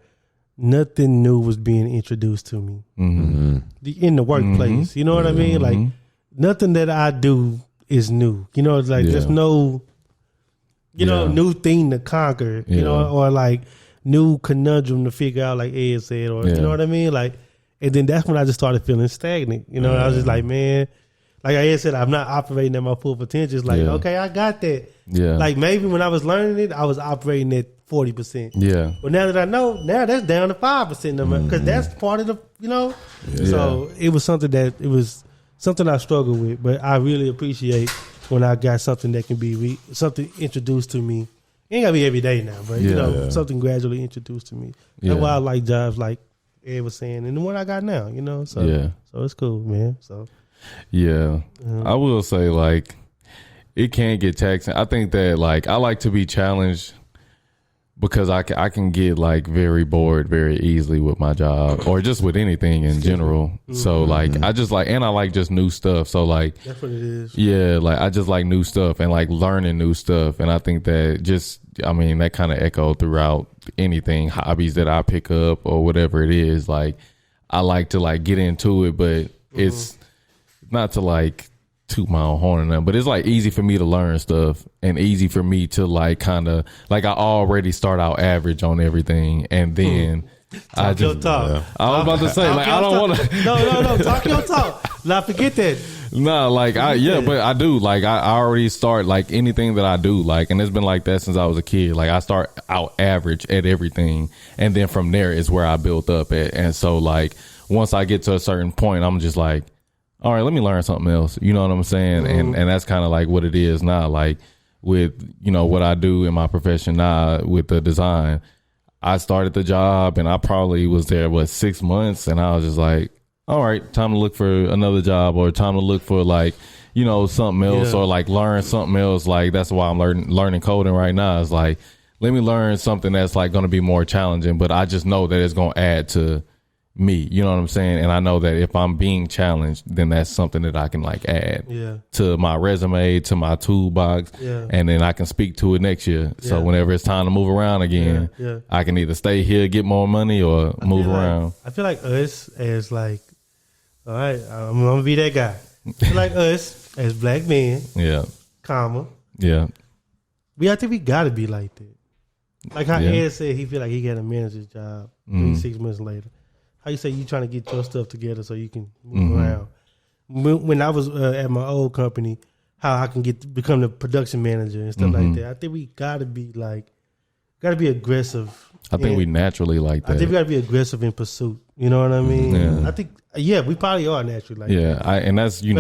nothing new was being introduced to me in the workplace. You know what I mean? Like, nothing that I do is new. You know, it's like there's no... new thing to conquer, you know, or like new conundrum to figure out, like Ed said, or you know what I mean? Like, and then that's when I just started feeling stagnant. You know, I was just like, man, like Ed said, I'm not operating at my full potential. It's like, okay, I got that. Like maybe when I was learning it, I was operating at 40%. But now that I know, now that's down to 5%, because that's part of the, you know. So it was something I struggled with, but I really appreciate when I got something that can be something introduced to me. It ain't gotta be every day now, but you know, something gradually introduced to me. That's why I like jobs like Ed was saying, and the one I got now, you know. So it's cool, man. So I will say, like, it can get taxing. I think that, like, I like to be challenged, because I can get like very bored very easily with my job, or just with anything in general. So like I just like, and I like just new stuff. So like that's what it is. Yeah, like I just like new stuff and like learning new stuff. And I think that that kind of echoed throughout anything, hobbies that I pick up or whatever it is. Like I like to like get into it, but it's not to like toot my own horn or nothing, but it's like easy for me to learn stuff, and easy for me to like kind of like, I already start out average on everything, and then I just talk. I was about to say, like, I don't want to no talk your talk, not forget that. No, like but I do, like I already start like anything that I do, like, and it's been like that since I was a kid. Like I start out average at everything, and then from there is where I built up at. And so like once I get to a certain point, I'm just like, all right, let me learn something else. You know what I'm saying? And that's kind of like what it is now. Like with, you know, what I do in my profession now with the design, I started the job and I probably was there, 6 months. And I was just like, all right, time to look for another job, or time to look for like, you know, something else, or like learn something else. Like that's why I'm learning coding right now. It's like, let me learn something that's like going to be more challenging, but I just know that it's going to add to me, you know what I'm saying? And I know that if I'm being challenged, then that's something that I can like add to my resume, to my toolbox, and then I can speak to it next year. So whenever it's time to move around again, I can either stay here, get more money, or move around. I feel like us as like, all right, I'm gonna be that guy. I feel like us as black men, I think we gotta be like that. Like how Ed said, he feel like he got a manager's job 6 months later. How you say you trying to get your stuff together so you can move around? When I was at my old company, how I can become the production manager and stuff like that. I think we gotta be like got to be aggressive. I think we naturally like that. I think we got to be aggressive in pursuit. You know what I mean? Yeah. I think, we probably are naturally like that. And that's, hey,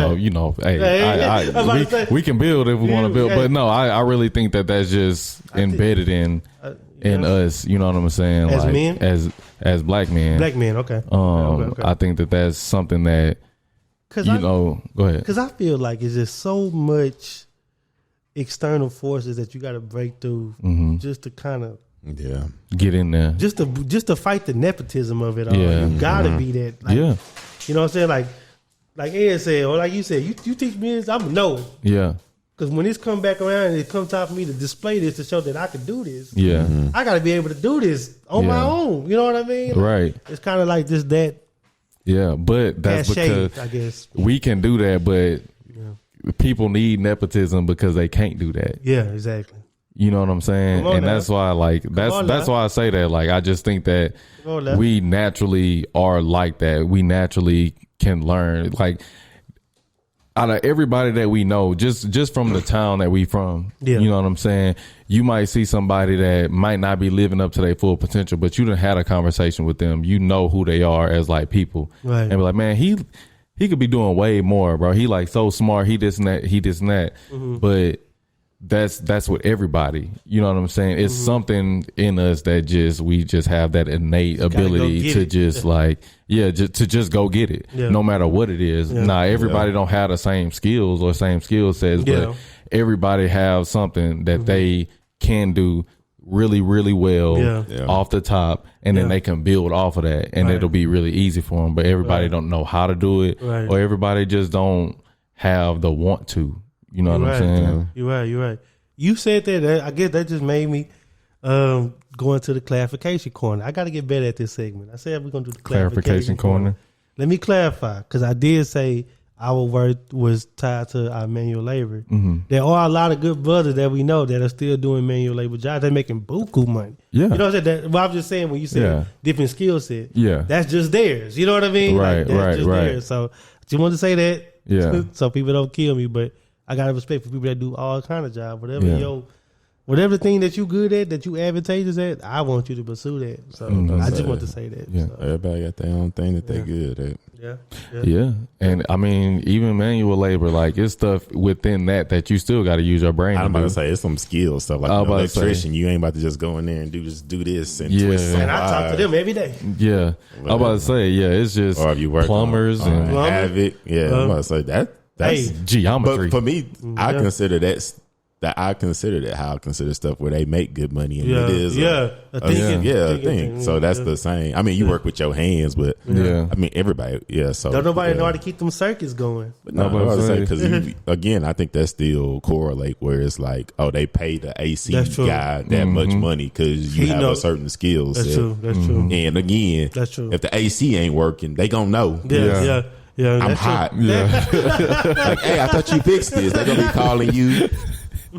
we can build if we want to build. But no, I really think that's just embedded in us. You know what I'm saying? As men? As black men. Black men, okay. I think that's something that, go ahead. Because I feel like it's just so much external forces that you got to break through just to kind of get in there, just to fight the nepotism of it all. You gotta be that. Like, you know what I'm saying? Like Ed said, or like you said, you teach me this, I'm know. Yeah. Because when this come back around and it comes time for me to display this to show that I can do this, I gotta be able to do this on my own. You know what I mean? Right. It's kind of like just that. Yeah, but that's because I guess we can do that, but people need nepotism because they can't do that. Yeah, exactly. You know what I'm saying? And that's why, that's why I say that. Like, I just think that we naturally are like that. We naturally can learn. Like, out of everybody that we know, just from the town that we from, you know what I'm saying? You might see somebody that might not be living up to their full potential, but you done had a conversation with them. You know who they are as like people, right? And be like, man, he could be doing way more, bro. He like so smart. He this and that. But that's with everybody. You know what I'm saying? It's something in us that we just have that innate ability to just to just go get it, no matter what it is. Now, everybody don't have the same skills or same skill sets, but everybody have something that they can do really, really well off the top, and then they can build off of that, and it'll be really easy for them. But everybody don't know how to do it, or everybody just don't have the want to. You know what I'm saying? You're right. You said that. I guess that just made me go into the clarification corner. I got to get better at this segment. I said we're going to do the clarification corner. Let me clarify, because I did say our worth was tied to our manual labor. There are a lot of good brothers that we know that are still doing manual labor jobs. They're making buku money. Yeah. You know what I'm saying? I'm just saying, when you said different skill set, that's just theirs. You know what I mean? Right, right. Theirs. So I just wanted to say that so people don't kill me, but I got respect for people that do all kind of jobs. Whatever thing that you good at, that you advantageous at, I want you to pursue that. So I just want to say that. Yeah. So. Everybody got their own thing that they good at. Yeah. And I mean, even manual labor, like, it's stuff within that you still got to use your brain. I'm about to say it's some skill stuff. Like an electrician, you ain't about to just go in there and do this and twist. And I talk to them every day. Yeah. I'm about to say, it's just plumbers and Havoc. Yeah, I'm about to say that's geometry. But for me, I consider that how I consider stuff where they make good money, and it is a thing. So that's the same. I mean, you work with your hands, but I mean, everybody. So don't nobody know how to keep them circuits going. But no, I was say, because again, I think that still correlate where it's like, they pay the AC guy that much money because you have a certain skill set. That's true. And again, that's true. If the AC ain't working, they gonna know. Yeah, I'm hot. Like, hey, I thought you fixed this. They're gonna be calling you.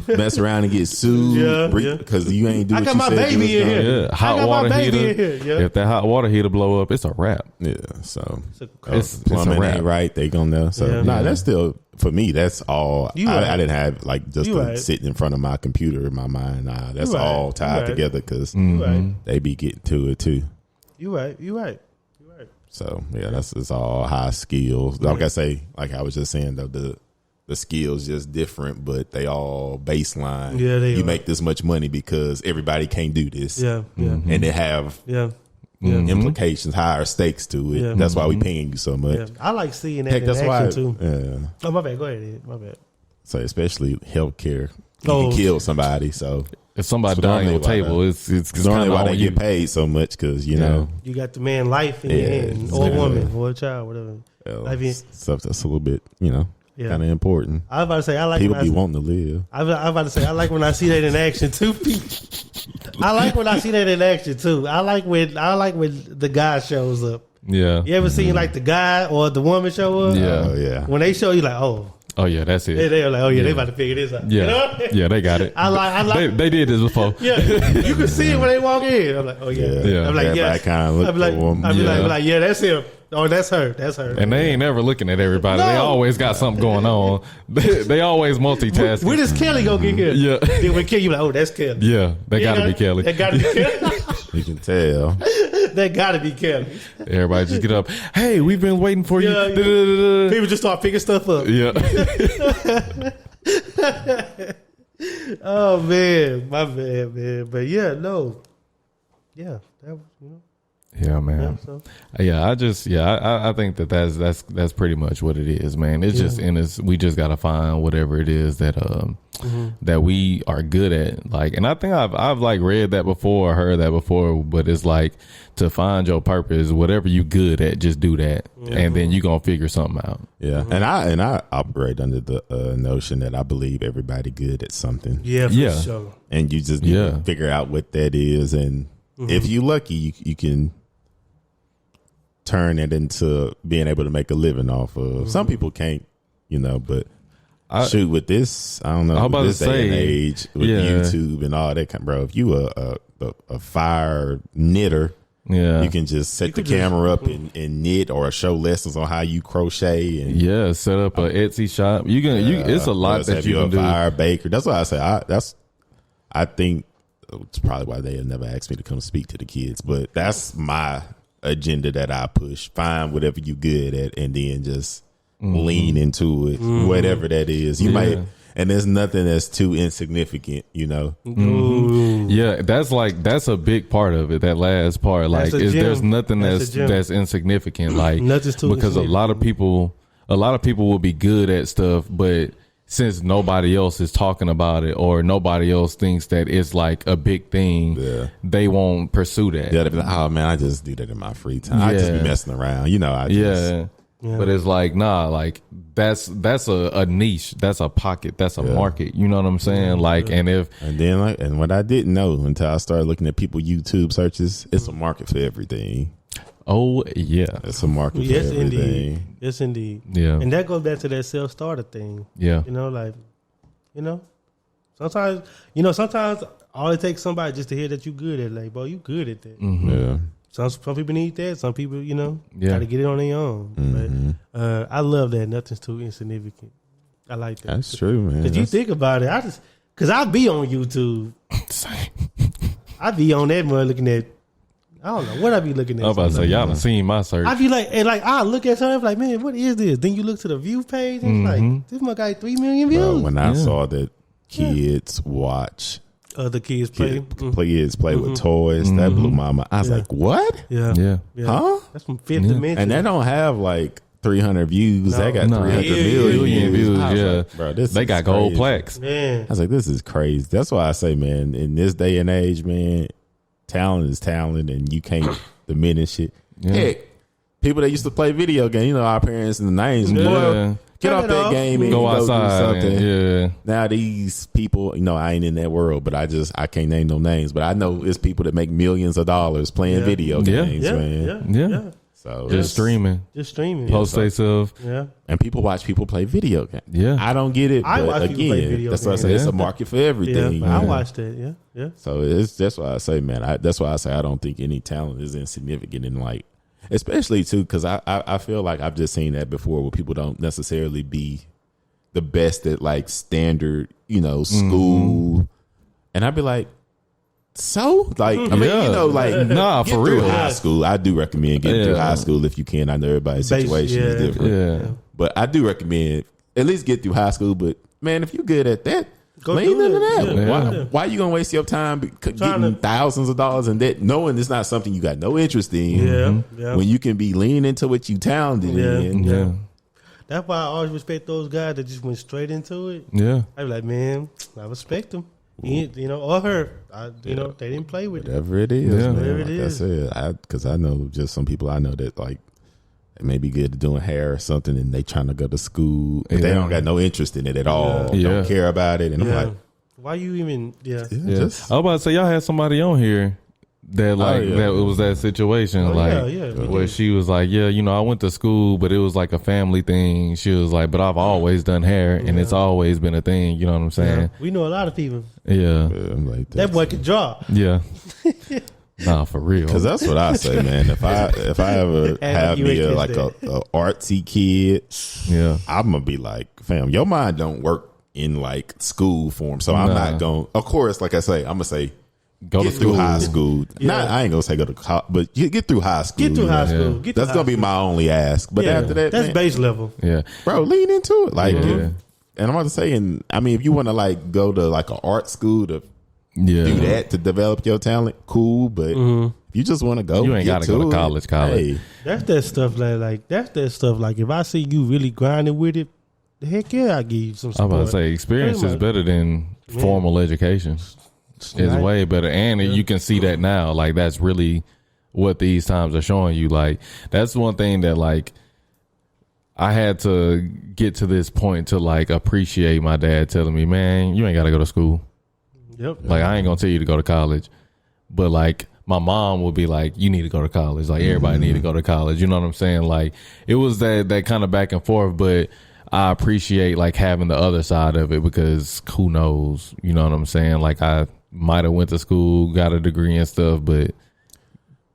Mess around and get sued because you ain't doing. I got my baby in here. Hot water heater. If that hot water heater blow up, it's a wrap. Yeah, so it's plumbing ain't right. They gonna know. So that's still for me. That's all. I didn't have like just sitting in front of my computer in my mind. That's all tied together because they be getting to it too. You right. So it's all high skills. Like I say, like I was just saying though, the skills just different, but they all baseline. Yeah, you make this much money because everybody can't do this. Yeah. And they have implications, higher stakes to it. Yeah. That's why we paying you so much. I like seeing that in action too. Yeah. Oh, my bad. Go ahead, Ed. My bad. So especially healthcare, you can kill somebody. So if somebody dying on the table, it's kind of why they get paid so much because you know you got the man life in your hand, or a woman, or a child, whatever. So that's a little bit, kind of important. I was about to say, I like people wanting to live. I was about to say, I like when I see that in action too. I like when I see that in action too. I like when the guy shows up. Yeah. You ever seen like the guy or the woman show up? Yeah. When they show you, like, oh yeah, that's it. They're like, they about to figure this out. Yeah, you know? Yeah, they got it. I like. They did this before. Yeah, you can see it when they walk in. I'm like, I'm like, everybody kind of look for them. I'm like, that's him. Oh, that's her. That's her. And they ain't never looking at everybody. No. They always got something going on. They always multitasking. Where does Kelly go get here? Yeah. Then when Kelly, you like, oh, that's Kelly. Yeah, that gotta be Kelly. That gotta be Kelly. You can tell. That gotta be Kelly. Everybody just get up. Hey, we've been waiting for you. Yeah. People just start picking stuff up. Yeah. Oh man, my bad, man. But yeah, no. Yeah, that was, Yeah, man. I think that's pretty much what it is, man. It's just we just gotta find whatever it is that that we are good at. Like, and I think I've like read that before, heard that before, but it's like to find your purpose, whatever you good at, just do that, and then you gonna figure something out. Yeah, and I operate under the notion that I believe everybody good at something. Yeah, for sure. And you just need to figure out what that is, and if you lucky, you can turn it into being able to make a living off of. Some people can't, but shoot, with this, I don't know, I'm about this to day say, and age with YouTube and all that kind, bro. If you a fire knitter, you can just set the camera up and knit or show lessons on how you crochet and set up an Etsy shop. It's a lot that you can do. Fire baker. That's why I say I think it's probably why they have never asked me to come speak to the kids, but that's my agenda that I push. Find whatever you good at and then just lean into it, whatever that is. You might, and there's nothing that's too insignificant, Yeah, that's a big part of it. That last part, like, there's nothing that's insignificant, like, nothing's too because a lot of people will be good at stuff, but since nobody else is talking about it or nobody else thinks that it's like a big thing, they won't pursue that. Yeah, like, oh man, I just do that in my free time. I just be messing around, But it's like, nah, like that's a niche, that's a pocket, that's a market. You know what I'm saying? Like, and what I didn't know until I started looking at people YouTube searches, it's a market for everything. Oh yeah, it's a market for everything. Yes, indeed. Yeah, and that goes back to that self-starter thing. Yeah, sometimes all it takes somebody just to hear that you good at, like, bro, you good at that. Yeah. Some people need that. Some people, got to get it on their own. But I love that. Nothing's too insignificant. I like that. That's true, man. Because you think about it, because I be on YouTube. I be on that mother looking at. I don't know what I be looking at. I was about to say, y'all done seen my search. I be like, I look at something like, man, what is this? Then you look to the view page and it's like, this one got 3 million views. Bro, when I saw that kids watch other kids play with toys, that blew my mind. I was like, what? Yeah. Huh? That's from Fifth Dimension. And they don't have like 300 views. They got 300 million views. Like, bro, they got gold plaques. Man. I was like, this is crazy. That's why I say, man, in this day and age, man, talent is talent, and you can't diminish it. Heck, people that used to play video games, our parents in the 90s, get off that game and go outside. Do something. Now these people, I ain't in that world, but I can't name no names, but I know it's people that make millions of dollars playing video games, man. Yeah. So just streaming. Post stuff. Yeah. And people watch people play video games. Yeah. I don't get it, but watch people play video that's why I say it's a market for everything. Yeah, I watched it. Yeah. So that's why I say, man, that's why I say I don't think any talent is insignificant in, like, especially too, because I feel like I've just seen that before where people don't necessarily be the best at like standard, school. And I'd be like, so like, I mean, nah, for real. High school, I do recommend getting through high school if you can. I know everybody's situation is different, but I do recommend at least get through high school. But man, if you're good at that, lean into that. Why are you gonna waste your time getting thousands of dollars in debt, knowing it's not something you got no interest in? When you can be leaning into what you talented in. That's why I always respect those guys that just went straight into it. Yeah, I be like, man, I respect them. Or her. They didn't play with whatever it is. Man. Whatever it is. I said, because I know just some people I know that like they may be good at doing hair or something, and they trying to go to school, but they don't got no interest in it at all. Don't care about it, and I'm like, why you even? I was about to say y'all had somebody on here that that it was that situation where she was like, I went to school, but it was like a family thing. She was like, but I've always done hair, and it's always been a thing. You know what I'm saying? We know a lot of people. Yeah, I'm like that boy can draw. Yeah. Nah, for real. Because that's what I say, man. If I ever have me a artsy kid, yeah, I'm gonna be like, fam, your mind don't work in like school form. So I'm not going. Of course, like I say, I'm gonna say. Get through high school. Yeah. I ain't gonna say go to college, but get through high school. Get through high school. Yeah. That's gonna be my only ask. But after that, that's base level. Yeah, bro, lean into it. Like, and I'm about to say, I mean, if you want to like go to like an art school to do that to develop your talent, cool. But if you just want to go, you ain't gotta go to college. Hey. That's that stuff. Like that's that stuff. Like if I see you really grinding with it, heck yeah, I give you some support. I'm about to say experience is better than formal education. It's way better, and you can see that now. Like that's really what these times are showing you. Like that's one thing that like I had to get to this point to like appreciate my dad telling me, "Man, you ain't got to go to school." Yep. Like I ain't gonna tell you to go to college, but like my mom would be like, "You need to go to college." Like everybody need to go to college. You know what I'm saying? Like it was that kind of back and forth, but I appreciate like having the other side of it because who knows? You know what I'm saying? Like I might have went to school, got a degree and stuff, but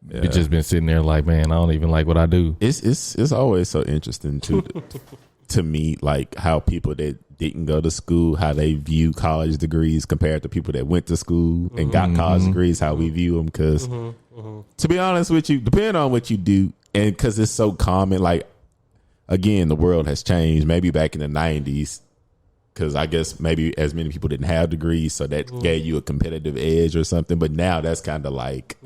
it's just been sitting there like, man, I don't even like what I do. It's always so interesting to me, like how people that didn't go to school, how they view college degrees compared to people that went to school and got college degrees, how we view them. Because to be honest with you, depending on what you do, and because it's so common, like again, the world has changed. Maybe back in the 90s. Because I guess maybe as many people didn't have degrees, so that gave you a competitive edge or something. But now that's kind of like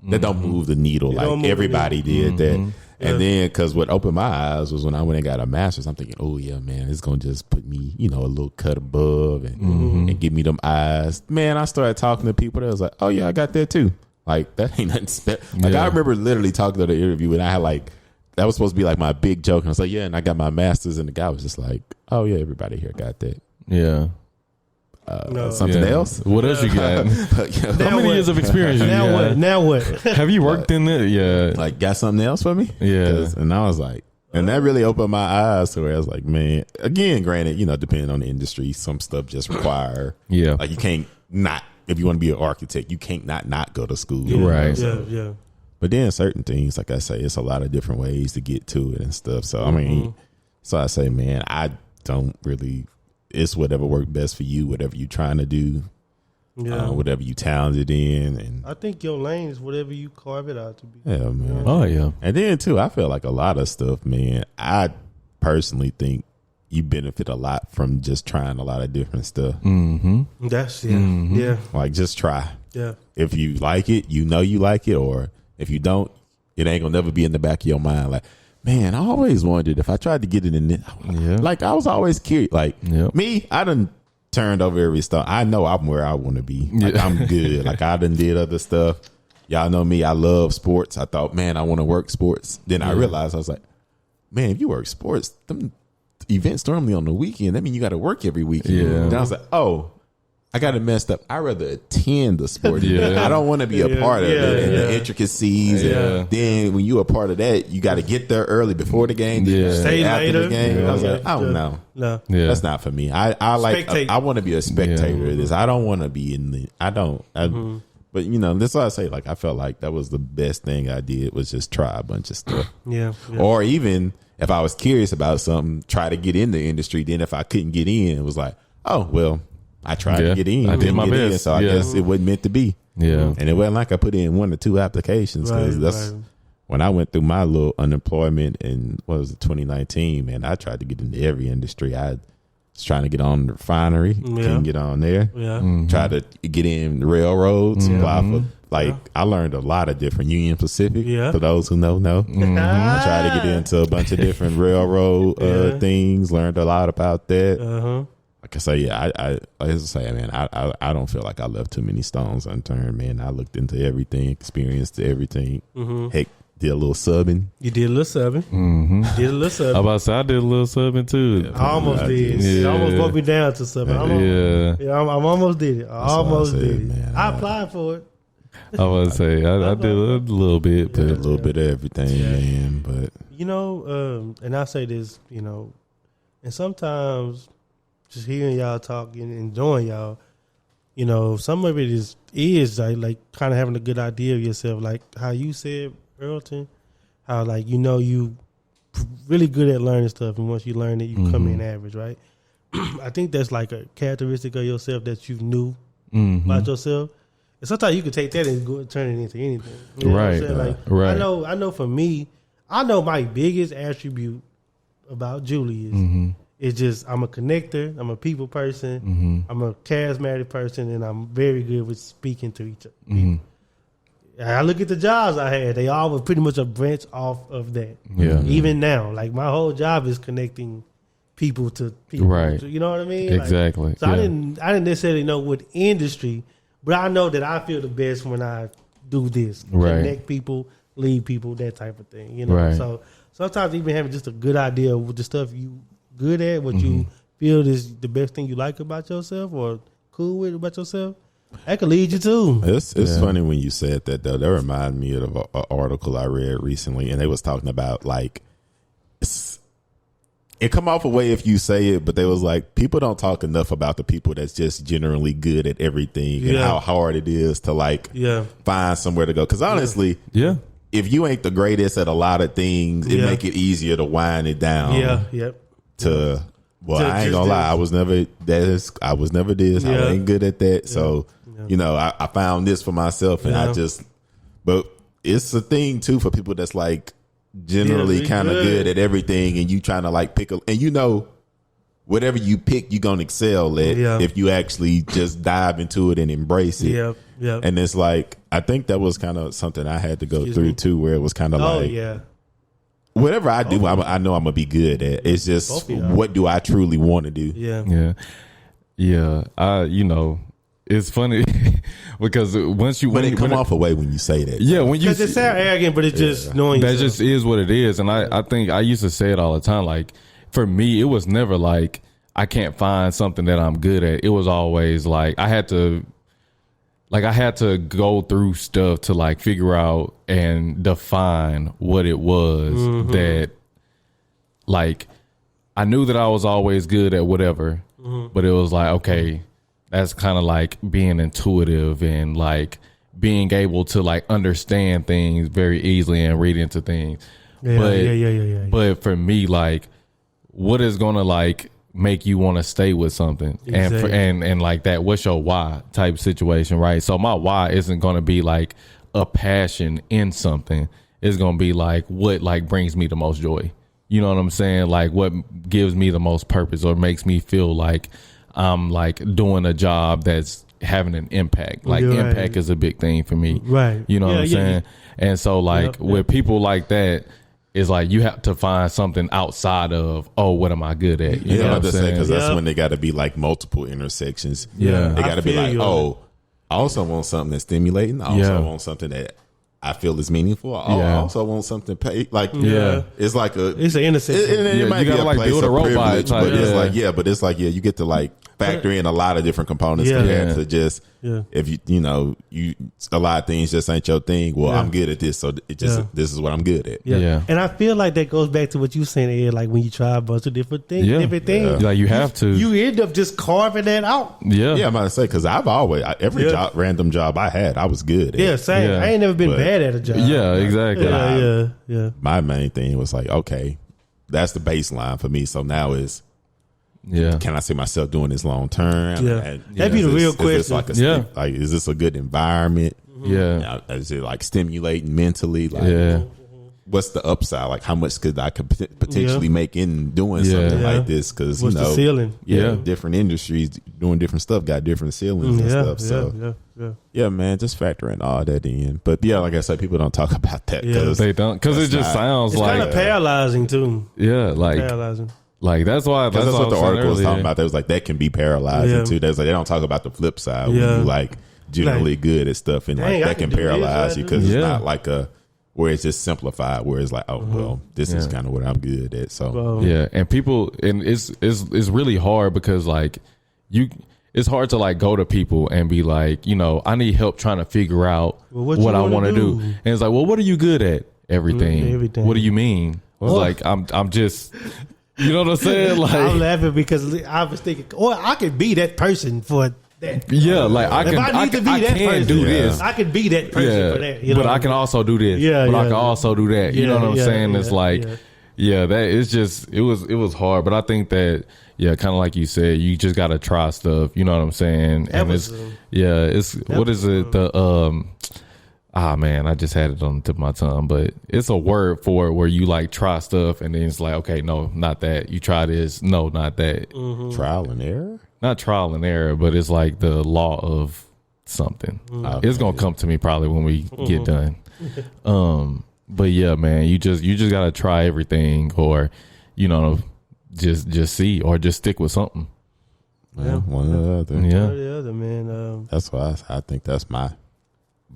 that don't move the needle like everybody did that. And then because what opened my eyes was when I went and got a master's. I'm thinking, oh yeah, man, it's gonna just put me, a little cut above and give me them eyes. Man, I started talking to people that was like, oh yeah, I got that too. Like that ain't nothing special. Like I remember literally talking to the interview and I had like. That was supposed to be like my big joke. And I was like, yeah, and I got my master's. And the guy was just like, oh, yeah, everybody here got that. Yeah. Something else? What else you got? How many years of experience you got? Now what? Have you worked in it? Yeah. Like, got something else for me? Yeah. And I was like, and that really opened my eyes to where I was like, man, again, granted, depending on the industry, some stuff just require. Yeah. Like, you can't not, if you want to be an architect, you can't not go to school. Yeah. Right. Yeah. But then certain things, like I say, it's a lot of different ways to get to it and stuff. So, I mean, so I say, man, I don't really, it's whatever worked best for you, whatever you're trying to do, whatever you talented in. And I think your lane is whatever you carve it out to be. Yeah, man. Oh, yeah. And then, too, I feel like a lot of stuff, man, I personally think you benefit a lot from just trying a lot of different stuff. That's, yeah. Like, just try. Yeah. If you like it, you like it, or if you don't, it ain't gonna never be in the back of your mind. Like, man, I always wondered if I tried to get it in it. Like, I was always curious. Like, me, I done turned over every stone. I know I'm where I want to be. Like, I'm good. Like, I done did other stuff. Y'all know me. I love sports. I thought, man, I want to work sports. Then I realized, I was like, man, if you work sports, them events normally on the weekend. That means you got to work every weekend. Yeah. And I was like, oh, I got it messed up. I'd rather attend the sport. I don't want to be a part of it and the intricacies. And then when you're a part of that, you got to get there early before the game. Stay after later. the game. I was like, I don't know. No. That's not for me. I like. I want to be a spectator of this. I don't want to be in the. I don't. But that's why I say. Like, I felt like that was the best thing I did was just try a bunch of stuff. Yeah. Or even if I was curious about something, try to get in the industry. Then if I couldn't get in, it was like, oh well. I tried to get in. I did my best. So I guess it wasn't meant to be. Yeah. And it wasn't like I put in 1 or 2 applications because when I went through my little unemployment in 2019, man, I tried to get into every industry. I was trying to get on the refinery, couldn't get on there. Yeah. Tried to get in railroads, apply for I learned a lot of different Union Pacific. For those who know. I tried to get into a bunch of different railroad things. Learned a lot about that. Like I say, man, I don't feel like I left too many stones unturned, man. I looked into everything, experienced everything. Heck, did a little subbing. You did a little subbing. Did a little subbing. I about to say I did a little subbing too. I almost did. You almost brought me down to subbing. I almost did it. I almost did it. Man, I applied for it. I was to say I did a little bit, but a little bit of everything, man. But and I say this, and sometimes. Just hearing y'all talk and enjoying y'all, you know, some of it is like kind of having a good idea of yourself, like how you said, Earlton, how like, you know, you really good at learning stuff, and once you learn it, you come in average, right? I think that's like a characteristic of yourself that you knew about yourself. And sometimes you can take that and go turn it into anything. You know right. What I'm saying? Like, I know for me, I know my biggest attribute about Julie is just I'm a connector, I'm a people person, I'm a charismatic person, and I'm very good with speaking to each other. I look at the jobs I had; they all were pretty much a branch off of that. Yeah. Even now, like my whole job is connecting people to people. Right. You know what I mean? Exactly. Like, so I didn't necessarily know what industry, but I know that I feel the best when I do this. Right. Connect people, lead people, that type of thing. You know. Right. So sometimes even having just a good idea of what the stuff you good at, what you feel is the best thing you like about yourself or cool with about yourself, that could lead you too. It's funny when you said that, though. That reminded me of an article I read recently, and they was talking about like it come off a way if you say it, but they was like, people don't talk enough about the people that's just generally good at everything and how hard it is to like find somewhere to go. Because honestly, if you ain't the greatest at a lot of things, it make it easier to wind it down. To I ain't gonna lie, I was never this. I ain't good at that. So you know, I found this for myself, and but it's a thing too for people that's like generally kind of good at everything, and you trying to like pick and you know, whatever you pick, you're gonna excel at if you actually just dive into it and embrace it. And it's like, I think that was kind of something I had to go through too, where it was kind of whatever I do, I know I'm gonna be good at. It's just what do I truly want to do? You know, it's funny because once you but it come off away when you say that. Yeah, when you because it sounds arrogant, but it's just knowing that just is what it is. And I think I used to say it all the time. Like for me, it was never like I can't find something that I'm good at. It was always like I had to go through stuff to like figure out and define what it was that like I knew that I was always good at whatever, but it was like, okay, that's kind of like being intuitive and like being able to like understand things very easily and read into things. But for me, like what is going to like make you want to stay with something and like that, what's your why type situation, right? So my why isn't going to be like a passion in something. It's going to be like what like brings me the most joy. You know what I'm saying? Like what gives me the most purpose or makes me feel like I'm like doing a job that's having an impact. Like impact is a big thing for me. Right. You know what I'm saying? And so like with people like that, it's like you have to find something outside of, oh, what am I good at? You know what I'm saying? Because that's when they got to be like multiple intersections. They got to be like, I also want something that's stimulating. I also want something that I feel is meaningful. I also want something paid. Like, it's like it's an intersection. It might you be gotta a like place build a robot type, but it's like, but it's like, you get to like factor in a lot of different components compared to just if you know a lot of things just ain't your thing. Well, I'm good at this, so it just this is what I'm good at. And I feel like that goes back to what you saying, Ed. Like when you try a bunch of different things, like you have to, you end up just carving that out. I'm about to say because I've always every random job I had, I was good at. Same. I ain't never been bad at a job. Exactly. My main thing was like, okay, that's the baseline for me. So now is, can I see myself doing this long term? That'd be the real question. Like, is this a good environment? Is it like stimulating mentally? Like, what's the upside? Like, how much could I potentially make in doing something like this? Because you know, the ceiling? Different industries doing different stuff got different ceilings and stuff. So man, just factor in all that in. But like I said, people don't talk about that because they don't, because it just sounds it's like kind of paralyzing too. Like paralyzing. Like that's why that's what the article was talking about. They was like that can be paralyzing too. There's like they don't talk about the flip side when you like generally good at stuff and like that can paralyze you because it's not like a where it's just simplified where it's like this is kind of what I'm good at. So and people and it's really hard because like it's hard to like go to people and be like, you know, I need help trying to figure out what I want to do. And it's like, well, what are you good at? Everything. What do you mean? Like I'm just. You know what I'm saying? Like I'm laughing because I was thinking, I could be that person for that. Yeah, like I can do this. I can be that person for that. You know? But I can also do this. Yeah, but I can also do that. You know what I'm saying? It's like, that it's just it was hard. But I think that kind of like you said, you just gotta try stuff. You know what I'm saying? And it's what is it? The man, I just had it on the tip of my tongue, but it's a word for it where you like try stuff and then it's like, okay, no, not that. You try this, no, not that. Mm-hmm. Trial and error? Not trial and error, but it's like the law of something. Okay. It's gonna come to me probably when we get done. But yeah, man, you just gotta try everything, or just see, or just stick with something. Yeah, one or the other. Yeah, one or the other, man. That's why I think that's my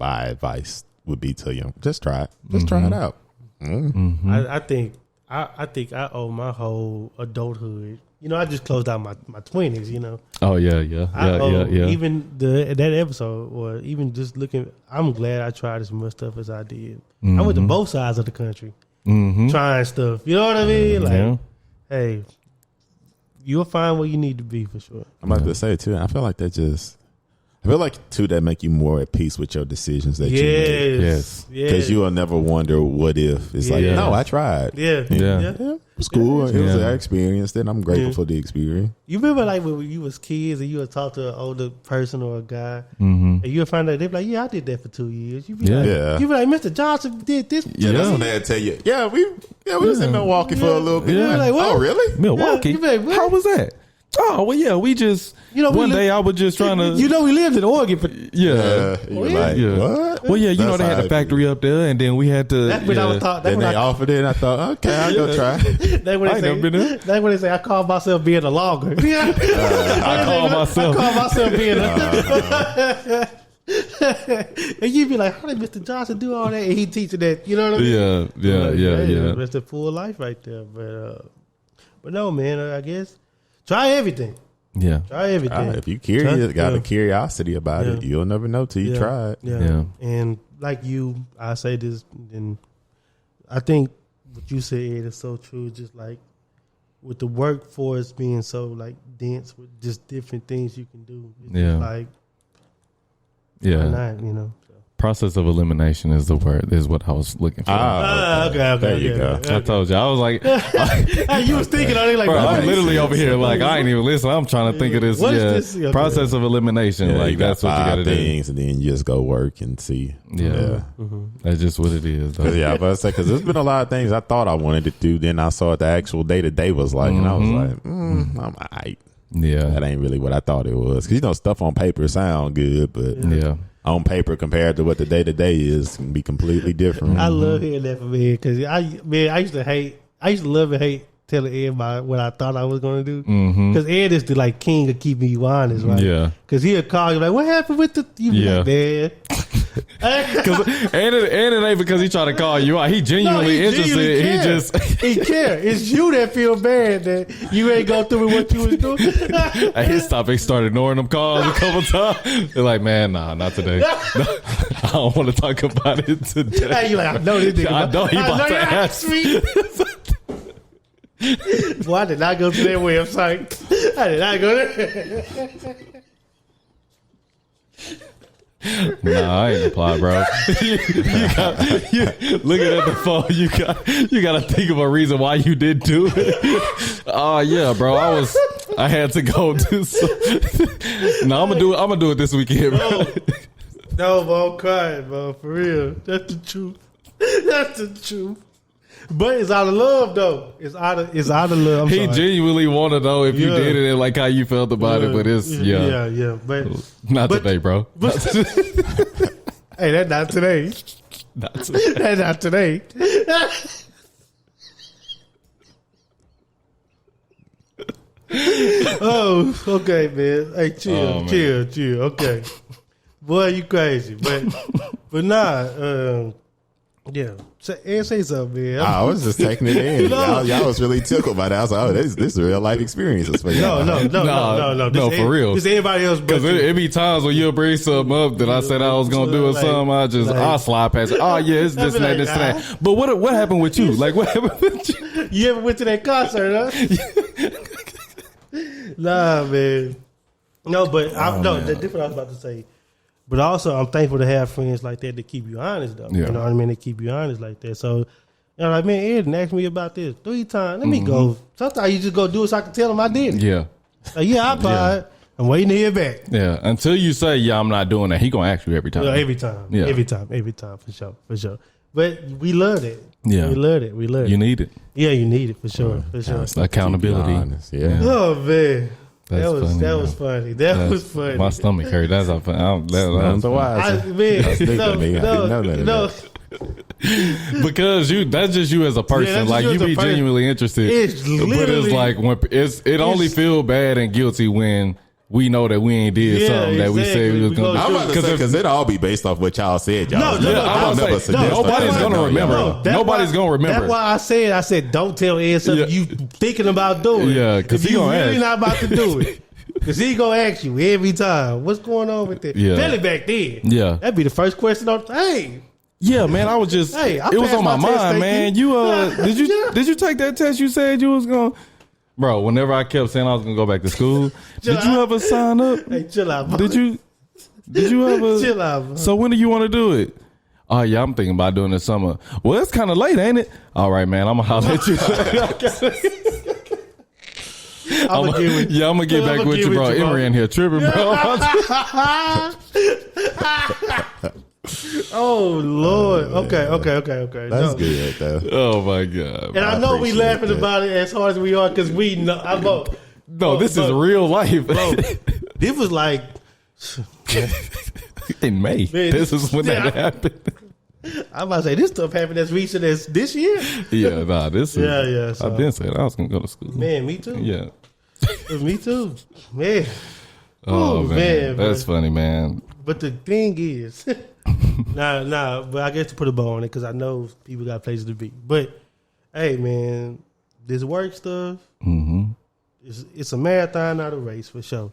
advice would be to you. Just try it. Just try it out. Mm-hmm. I think I owe my whole adulthood. I just closed out my 20s. Oh yeah. Even that episode, or even just looking, I'm glad I tried as much stuff as I did. I went to both sides of the country, trying stuff. You know what I mean? Like, hey, you'll find where you need to be for sure. I'm about to say too. I feel like that make you more at peace with your decisions that you make. Yes. Because you will never wonder what if. It's like, no, I tried. Yeah. It was cool. It was an experience. Then I'm grateful for the experience. You remember like when you was kids and you would talk to an older person or a guy, and you would find out they'd be like, I did that for 2 years. You'd be like, Mr. Johnson did this. Yeah, that's when they'd tell you, we was in Milwaukee for a little bit. Yeah. Like, oh, really? Milwaukee? How was that? Oh, well, yeah, we just, one day I was just trying to. We lived in Oregon. What? What? Well, yeah, they had the factory up there, and then we had to. That's when I was taught. Then they offered it, and I thought, okay, I'll go try. That's when they say, that's when they say, I call myself being a logger. I call myself being a. And you'd be like, how did Mr. Johnson do all that? And he teaching that, you know what I mean? Yeah. That's the full life right there. But no, man, I guess. Try everything. Yeah. Try everything. If you curious, got a curiosity about it, you'll never know till you try it. Yeah. And like you, I say this, and I think what you said is so true. Just like with the workforce being so like dense with just different things you can do. It's just like, why not, So. Process of elimination is the word, is what I was looking for. Okay. There you go. I told you. I was like, you was thinking on it like, bro, I'm literally over here like, I ain't even listening. I'm trying to think of this. What is this? Process of elimination. Like, that's what you got to do. And then you just go work and see. That's just what it is, though. Yeah, but I say, because there's been a lot of things I thought I wanted to do. Then I saw what the actual day-to-day was like, and I was like, I'm all right. Yeah. That ain't really what I thought it was. Because, stuff on paper sound good, but on paper compared to what the day-to-day is can be completely different. I love hearing that from Ed, because I used to love and hate telling Ed about what I thought I was going to do. Because Ed is the like king of keeping you honest, right? Yeah. Because he'll call you like, what happened with the, you be like, man. And it ain't because he trying to call you out. He genuinely interested. He care. It's you that feel bad that you ain't go through with what you was doing. His topic started ignoring them calls a couple times. They're like, man, nah, not today. No, I don't want to talk about it today. Hey, you like, I know this nigga. I know he about to ask me. Boy, I did not go to their website. I did not go there. Nah, I ain't apply, bro. Looking at the phone, you got to think of a reason why you did do it. Oh yeah, bro. I had to go do something. No, I'm gonna do it this weekend, bro. No, bro, I'm crying, bro. For real, that's the truth. That's the truth. But it's out of love, though. It's out of love. He genuinely want to know if you did it and like how you felt about it. But it's but not today, bro. Hey, that's not today. Not today. That's not today. Oh, okay, man. Hey, chill. Okay, boy, you crazy, but nah. Yeah. Say something, man. I was just taking it in. Y'all was really tickled by that. I was like, oh, this is real life experiences for y'all. No, for real. This everybody else. Because it be times when you'll bring something up that I said I was going to do or something. I'll slide past it. Oh, yeah, it's this and that, this and that. But what happened with you? Like, what happened with you? You ever went to that concert, huh? Nah, man. No, but that's what I was about to say. But also, I'm thankful to have friends like that to keep you honest, though. Yeah. You know what I mean? They keep you honest like that. So, you know, like, man, Ed asked me about this 3 times. Let me go. Sometimes you just go do it so I can tell him I did it. Yeah. Like, I applied. I'm waiting to hear back. Yeah. Until you say, I'm not doing that, he going to ask you every time. Every time. Yeah. Every time, for sure. But we love it. Yeah. We love it. You need it. Yeah, you need it, for sure. Accountability. Yeah. Oh, man. That was funny. That was funny. My stomach hurt. That's how funny. That's why. No. Because that's just you as a person. Like you be genuinely interested. But it's like when it only feel bad and guilty when we know that we ain't did something that we said we was gonna do. I'm about to say because it all be based off what y'all said. Y'all nobody's gonna remember. Nobody's gonna remember. That's why I said don't tell Ed something you thinking about doing. Yeah, because he gonna really not about to do it. Because he gonna ask you every time, what's going on with it? Yeah. Tell it back then. Yeah, that'd be the first question. Hey. Yeah, man, I was just. It was on my mind, man. You did you take that test? You said you was gonna. Bro, whenever I kept saying I was gonna go back to school, did you ever sign up? Hey, chill out, bro. Did you ever? Chill out, bro. So when do you want to do it? Oh yeah, I'm thinking about doing this summer. Well, it's kind of late, ain't it? All right, man, I'm gonna holler at you. I'm gonna get back with you, bro. Emory in here tripping, bro. Oh Lord! Okay. That's good though. Oh my God! And I know we laughing about it as hard as we are because we know. This is real life. Bro, this was like in May. Man, this is when that happened. I'm about to say this stuff happened as recent as this year. Yeah, this is. So. I've been saying I was gonna go to school. Man, me too. Yeah, me too. Man. Oh man, that's funny, man. But the thing is. Nah, but I guess to put a bow on it because I know people got places to be. But hey, man, this work stuff, it's a marathon, not a race for sure.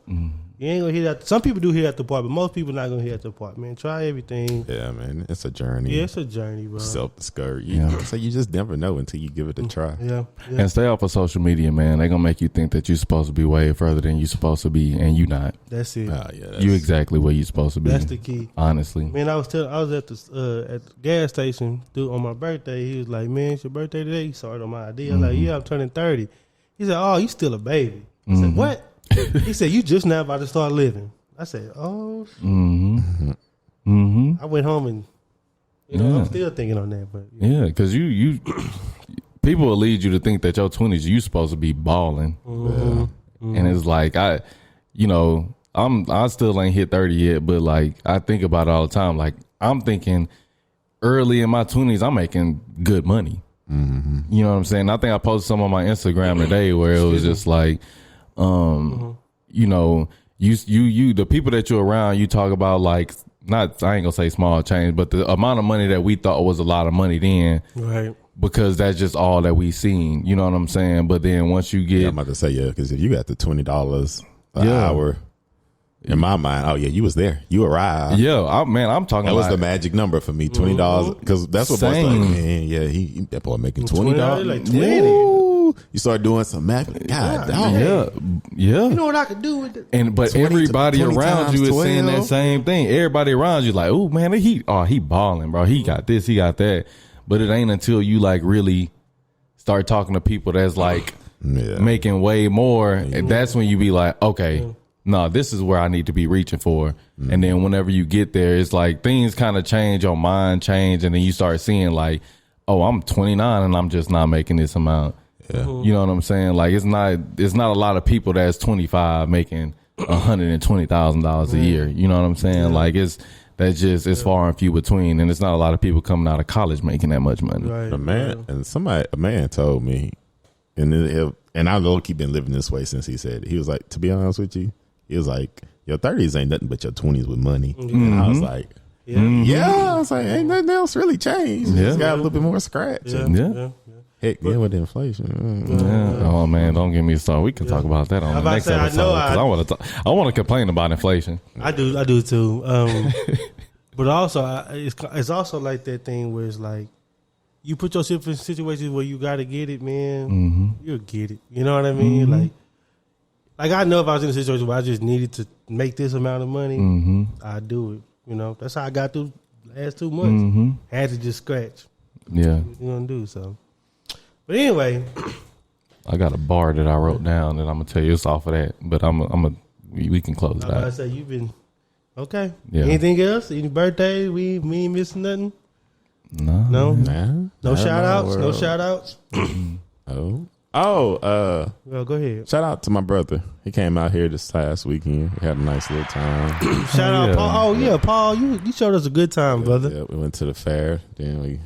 You ain't gonna hear that. Some people do hear at the part, but most people not gonna hear at the part. Man, try everything. Yeah, man, it's a journey. Yeah, it's a journey, bro. Self-discovery. So you just never know until you give it a try. Yeah. And stay off of social media, man. They gonna make you think that you're supposed to be way further than you're supposed to be, and you not. That's it. You exactly where you're supposed to be. That's the key. Honestly, man. I was at the gas station on my birthday. He was like, "Man, it's your birthday today." He started on my idea. I was like, "Yeah, I'm turning 30." He said, "Oh, you still a baby?" I said, "What?" He said, "You just now about to start living." I said, "Oh." I went home and I'm still thinking on that, but yeah, because you people will lead you to think that your 20s you supposed to be balling, and it's like I still ain't hit 30 yet, but like I think about it all the time. Like I'm thinking early in my 20s, I'm making good money. You know what I'm saying? I think I posted some on my Instagram today where it was just like, you know, you the people that you're around, you talk about like, I ain't gonna say small change, but the amount of money that we thought was a lot of money then, right? Because that's just all that we seen. You know what I'm saying? But then once you get, I'm about to say because if you got the $20 an hour. In my mind, you was there. You arrived. Yeah, I'm talking. That was the magic number for me, $20, because that's what boys like. Man, yeah, that boy making $20. Like 20. You start doing some math. God, yeah. You know what I could do with it? But everybody around you is saying that same thing. Everybody around you like, oh man, he balling, bro. He got this, he got that. But it ain't until you like really start talking to people that's like making way more, and that's when you be like, okay. No, this is where I need to be reaching for. And then whenever you get there, it's like things kind of change, your mind change, and then you start seeing like, oh, I'm 29 and I'm just not making this amount. Yeah. You know what I'm saying? Like it's not a lot of people that's 25 making $120,000 a year. You know what I'm saying? Yeah. Like it's far and few between, and it's not a lot of people coming out of college making that much money. Right. A man told me, and I low key been living this way since he said it. He was like, to be honest with you, he was like, your 30s ain't nothing but your 20s with money. And I was like, I was like, ain't nothing else really changed. Just got a little bit more scratch. Heck, with inflation. Oh man, don't get me started. We can talk about that on the next episode. I want to complain about inflation. I do too. But also, it's also like that thing where it's like, you put yourself in situations where you got to get it, man. You'll get it. You know what I mean? like I know if I was in a situation where I just needed to make this amount of money, I'd do it. You know, that's how I got through the last 2 months. Had to just scratch. Yeah, what you gonna do so. But anyway, I got a bar that I wrote down, and I'm gonna tell you it's off of that. But we can close it out. I say you've been okay. Yeah. Anything else? Any birthday? We ain't missing nothing. No. No shout outs. No shout outs. Well, go ahead. Shout out to my brother. He came out here this last weekend. We had a nice little time. Shout out, Paul. Oh yeah, Paul. You showed us a good time, brother. Yeah, we went to the fair. Then we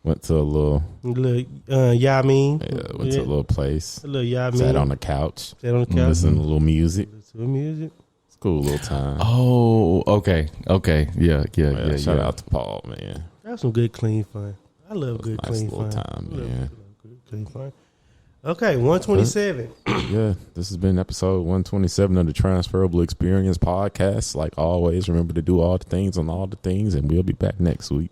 went to a little Yamin. Yeah, went to a little place. A little Yamin. Sat on the couch. Listened to a little music. Listen to music. It's a cool little time. Oh, okay. Yeah. Shout out to Paul, man. That's some good clean fun. I love good nice clean little fun. time, man. Good clean fun. Okay, 127. Yeah, this has been episode 127 of the Transferable Experience podcast. Like always, remember to do all the things on all the things, and we'll be back next week.